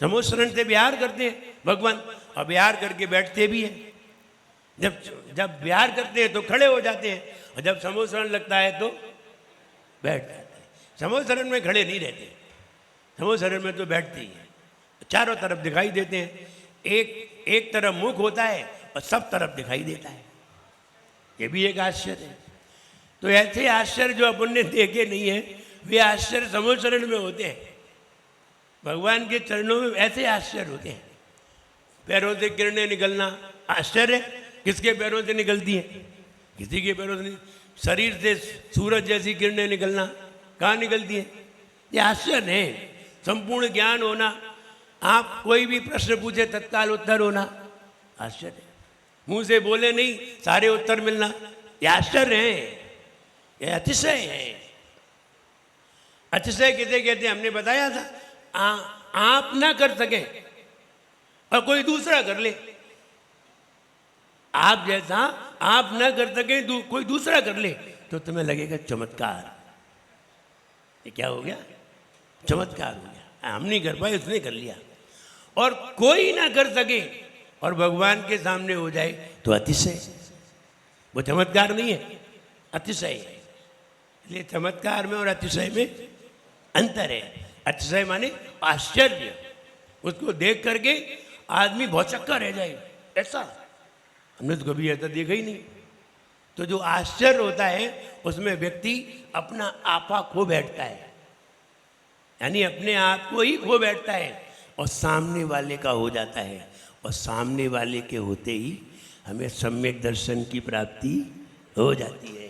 समोशरण से विहार करते हैं भगवान, और विहार करके बैठते भी हैं। जब विहार करते हैं तो खड़े हो जाते हैं, और जब समोशरण लगता है तो बैठ जाते हैं। समोशरण में खड़े नहीं रहते, समोशरण में तो बैठते ही हैं। चारों तरफ दिखाई देते हैं। एक तरफ मुख होता है और सब तरफ दिखाई देता है। ये भी एक आश्चर्य है। तो ऐसे आश्चर्य जो अपन ने देखे नहीं है, वे आश्चर्य समोशरण में होते हैं। भगवान के चरणों में ऐसे आश्चर्य होते हैं। पैरों से किरणें निकलना आश्चर्य। किसके पैरों से निकलती हैं? किसी के पैरों से नहीं। शरीर से सूरज जैसी किरणें निकलना कहाँ निकलती हैं? ये आश्चर्य है। संपूर्ण ज्ञान होना, आप कोई भी प्रश्न पूछे तत्काल उत्तर होना आश्चर्य। मुंह से बोले नहीं, सारे उत्तर मिलना, ये आश्चर्य है, ये अतिशय है। अतिशय किसे कहते हैं? हमने बताया था। आप ना कर सके और कोई दूसरा कर ले। आप जैसा आप ना कर सके, कोई दूसरा कर ले, तो तुम्हें लगेगा चमत्कार। ये क्या हो गया? चमत्कार हो गया। हम नहीं कर पाए, उसने कर लिया। और कोई ना कर सके और भगवान के सामने हो जाए तो अतिशय, वो चमत्कार नहीं है, अतिशय है। इसलिए चमत्कार में और अतिशय में अंतर है। अतिशय माने आश्चर्य, उसको देख करके आदमी भौचक्का रह जाए, ऐसा हमने तो कभी ऐसा देखा ही नहीं। तो जो आश्चर्य होता है उसमें व्यक्ति अपना आपा खो बैठता है, यानी अपने आप को ही खो बैठता है और सामने वाले का हो जाता है। और सामने वाले के होते ही हमें सम्यक दर्शन की प्राप्ति हो जाती है।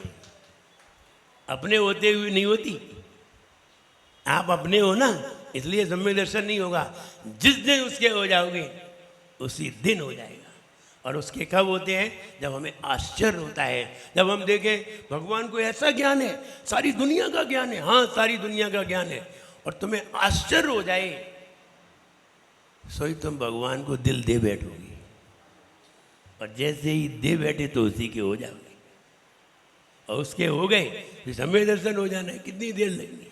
अपने होते हुए नहीं होती। आप अपने हो ना, इसलिए सम्यक दर्शन नहीं होगा। जिस दिन उसके हो जाओगे उसी दिन हो जाएगा। और उसके कब होते हैं? जब हमें आश्चर्य होता है, जब हम देखें भगवान को ऐसा ज्ञान है, सारी दुनिया का ज्ञान है, हाँ सारी दुनिया का ज्ञान है, और तुम्हें आश्चर्य हो जाए, सोई तुम भगवान को दिल दे बैठोगे। और जैसे ही दे बैठे तो उसी के हो जाओगे। और उसके हो गए तो सम्यक दर्शन हो जाना है। कितनी देर लगेगी?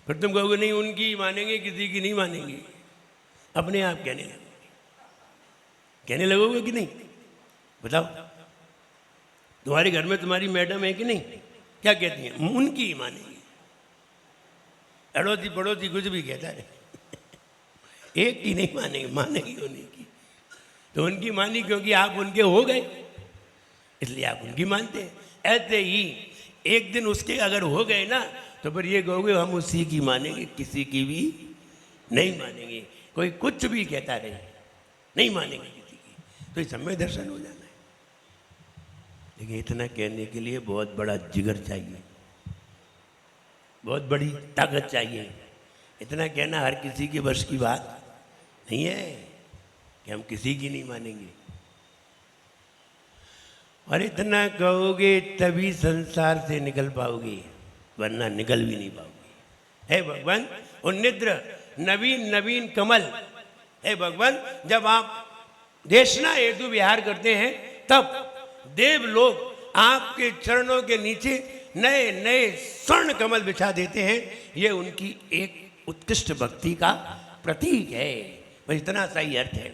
फिर तुम कहोगे नहीं उनकी मानेंगे, किसी की नहीं मानेंगे। अपने आप कहने लगोगे कि नहीं? बताओ, तुम्हारे घर में तुम्हारी मैडम है कि नहीं? क्या कहती हैं? उनकी ही मानेंगे। अड़ोसी पड़ोसी कुछ भी कहता है, एक की नहीं मानेंगे, मानेंगे उन्हीं की। तो उनकी मानी क्योंकि आप उनके हो गए, इसलिए आप उनकी मानते हैं। ऐसे ही एक दिन उसके अगर हो गए ना, तो फिर ये कहोगे हम उसी की मानेंगे, किसी की भी नहीं मानेंगे। कोई कुछ भी कहता रहे, नहीं मानेंगे किसी की। तो ये सम्यक दर्शन हो जाना है। लेकिन इतना कहने के लिए बहुत बड़ा जिगर चाहिए, बहुत बड़ी ताकत चाहिए। इतना कहना हर किसी के बस की बात नहीं है कि हम किसी की नहीं मानेंगे। और इतना कहोगे तभी संसार से निकल पाओगे, वरना निकल भी नहीं पाओगे। हे भगवान, और निद्र नवीन नवीन कमल, हे भगवान, जब आप देशना हेतु विहार करते हैं तब देव लोग आपके चरणों के नीचे नए नए स्वर्ण कमल बिछा देते हैं। ये उनकी एक उत्कृष्ट भक्ति का प्रतीक है। बस इतना सही अर्थ है।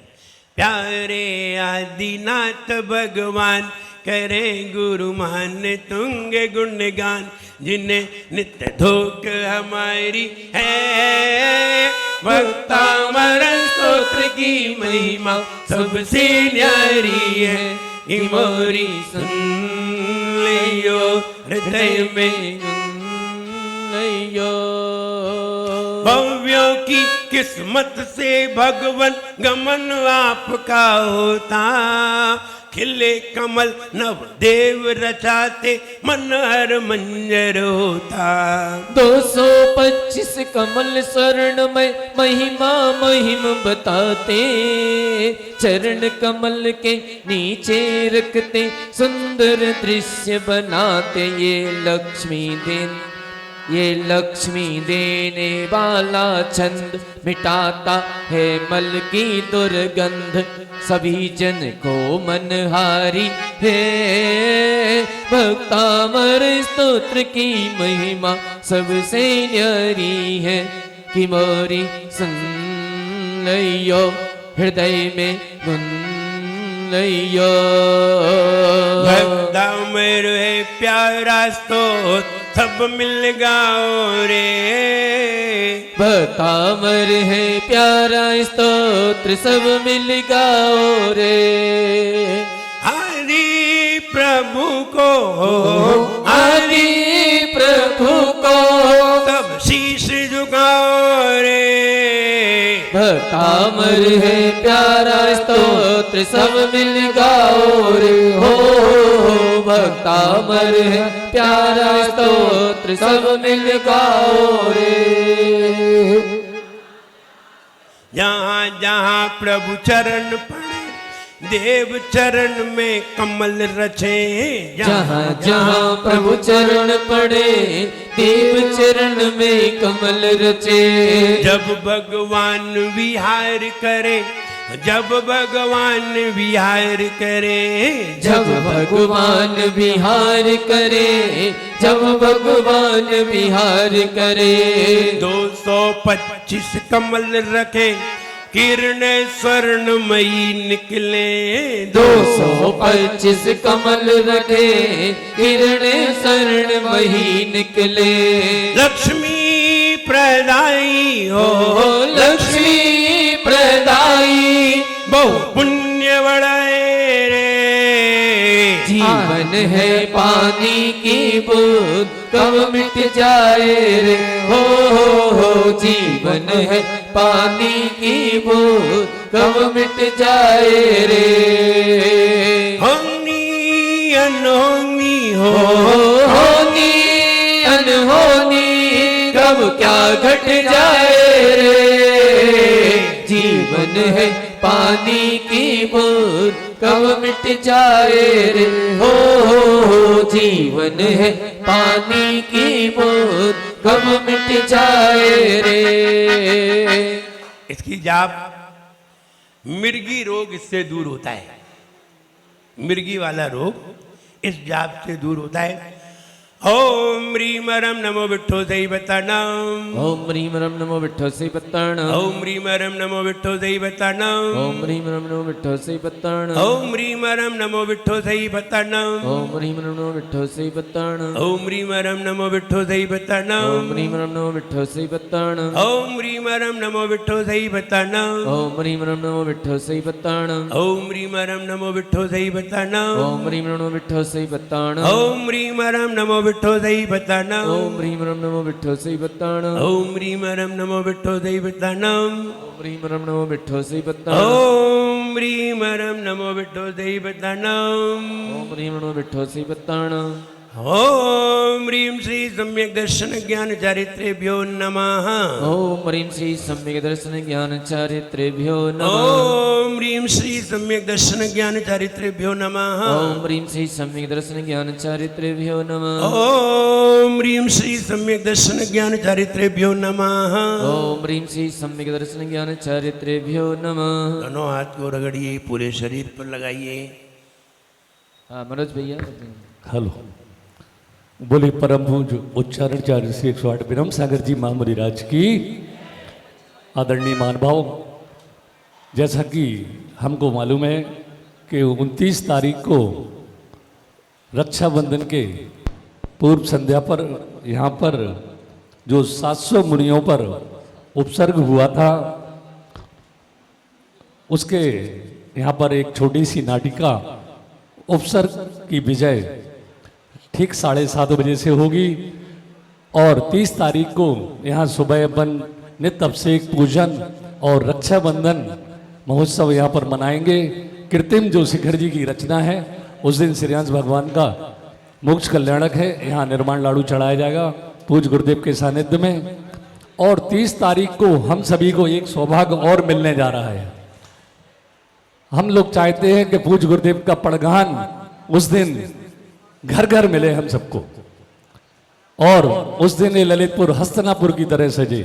प्यारे आदिनाथ भगवान करें गुरु मान तुंग गुणगान, जिन्हें नित्य धोक हमारी है। भक्तामर स्तोत्र की महिमा सबसे न्यारी है। मोरी सुन लियो हृदय में लियो। भव्यों की किस्मत से भगवन गमन आपका होता। खिले कमल नव देव रचाते, मन हर मंजर होता। 225 कमल स्वर्ण में महिमा महिम बताते। चरण कमल के नीचे रखते, सुंदर दृश्य बनाते। ये लक्ष्मी देने वाला छंद मिटाता है मल की दुर्गंध। सभी जन को मनहारी है। भक्तामर स्तोत्र की महिमा सबसे न्यारी है। कि मोरी सुन लियो हृदय में गुन लियो। भक्तामर है प्यारा स्तोत्र सब मिल गाओ रे। भक्तामर है प्यारा स्तोत्र सब मिल गाओ रे। हरि प्रभु को, हरि प्रभु को सब शीश झुकाओ रे। भक्तामर है प्यारा स्तोत्र सब मिल गाओ रे। हो भक्तामर है प्यारा स्तोत्र सब मिल गाओ रे। जहाँ जहाँ प्रभु चरण पड़े, देव चरण में कमल रचे। जहाँ जहाँ प्रभु चरण पड़े, देव चरण में कमल रचे। जब भगवान विहार करे, जब भगवान विहार करे, जब भगवान विहार करे, जब भगवान विहार करे। 225 कमल रखे, किरण स्वर्णमयी निकले 225 कमल रखे किरण शरण वही निकले। लक्ष्मी प्रदाई हो लक्ष्मी प्रदाई बहु पुण्य बढ़ाए रे। जीवन है पानी की बूंद कब मिट जाए रे। हो जीवन है पानी की बूंद कब मिट जाए रे। होनी अनहोनी हो होनी अनहोनी कब क्या घट जाए रे। जीवन है पानी की बूंद कब मिट जाए रे। हो जीवन है पानी की बूंद कब मिट जाए रे। इसकी जाप मिर्गी रोग इससे दूर होता है। मिर्गी वाला रोग इस जाप से दूर होता है। ओम ह्रीम रम नमो विठ्ठो दैवतानाम। ओम ह्रीम रम नमो विठ्ठो से पत्ताणम। ओम ह्रीम रम नमो विठ्ठो दैवतानाम। ओम ह्रीम रम नमो विठ्ठो से पत्ताणम। ओम ह्रीम रम नमो विठ्ठो दैवतानाम। ओम ह्रीम रम नमो विठ्ठो से पत्ताणम। ओम ह्रीम रम नमो विठ्ठो दैवतानाम। ओम ह्रीम रम नमो विठ्ठो से पत्ताणम। ओम ह्रीम रम नमो विठ्ठो दैवतानाम। ओम ह्रीम रम नमो विठ्ठो से पत्ताणम। ओम ह्रीम रम नमो विठ्ठो दैवतानाम। ओम ह्रीम रम नमो विठ्ठो से पत्ताणम। ओम ह्रीम रम नमो विठ्ठो दैवतानाम। ओम ह्रीम रम नमो विठ्ठो से पत्ताणम। ओम ह्रीम रम नमो विठ्ठो दैवतानाम। ओम ह्रीम रम नमो विठ्ठो से पत्ताणम। ओम ह्रीम रम नमो विठ्ठो दैवतानाम। ओम ह्रीम नमो विठ्ठो से पत्ताणम। ओम ह्रीम श्री सम्यक दर्शन ज्ञान चारित्रेभ्यो नमः। ओम ह्रीम श्री सम्यक दर्शन ज्ञान चारित्रेभ्यो नमः। ओम ह्रीम श्री सम्यक दर्शन ज्ञान चारित्रेभ्यो नमः। ओम ह्रीम श्री सम्यक दर्शन ज्ञान चारित्रेभ्यो नमः। ओम ह्रीम श्री सम्यक दर्शन ज्ञान चारित्रेभ्यो नमः। ओम ह्रीम श्री सम्यक दर्शन ज्ञान चारित्रेभ्यो नमः। दोनों हाथ को रगड़िए, पूरे शरीर पर लगाइए। हाँ मनोज भैया। हेलो, बोले परम पूज्य उच्चारण चार्य श्री 108 ब्रह्म सागर जी महामुनिराज की आदरणीय महानुभाव, जैसा कि हमको मालूम है कि 29 तारीख को रक्षाबंधन के पूर्व संध्या पर यहाँ पर जो 700 मुनियों पर उपसर्ग हुआ था, उसके यहाँ पर एक छोटी सी नाटिका उपसर्ग की विजय ठीक 7:30 बजे से होगी। और 30 तारीख को यहाँ सुबह अपन नित्य अभिषेक पूजन और रक्षाबंधन महोत्सव यहाँ पर मनाएंगे। कृत्रिम जो शिखर जी की रचना है, उस दिन श्रीयांश भगवान का मोक्ष कल्याणक है, यहाँ निर्माण लाडू चढ़ाया जाएगा पूज्य गुरुदेव के सानिध्य में। और 30 तारीख को हम सभी को एक सौभाग्य और मिलने जा रहा है। हम लोग चाहते हैं कि पूज्य गुरुदेव का पड़गान उस दिन घर घर मिले हम सबको, और उस दिन ये ललितपुर हस्तनापुर की तरह सजे।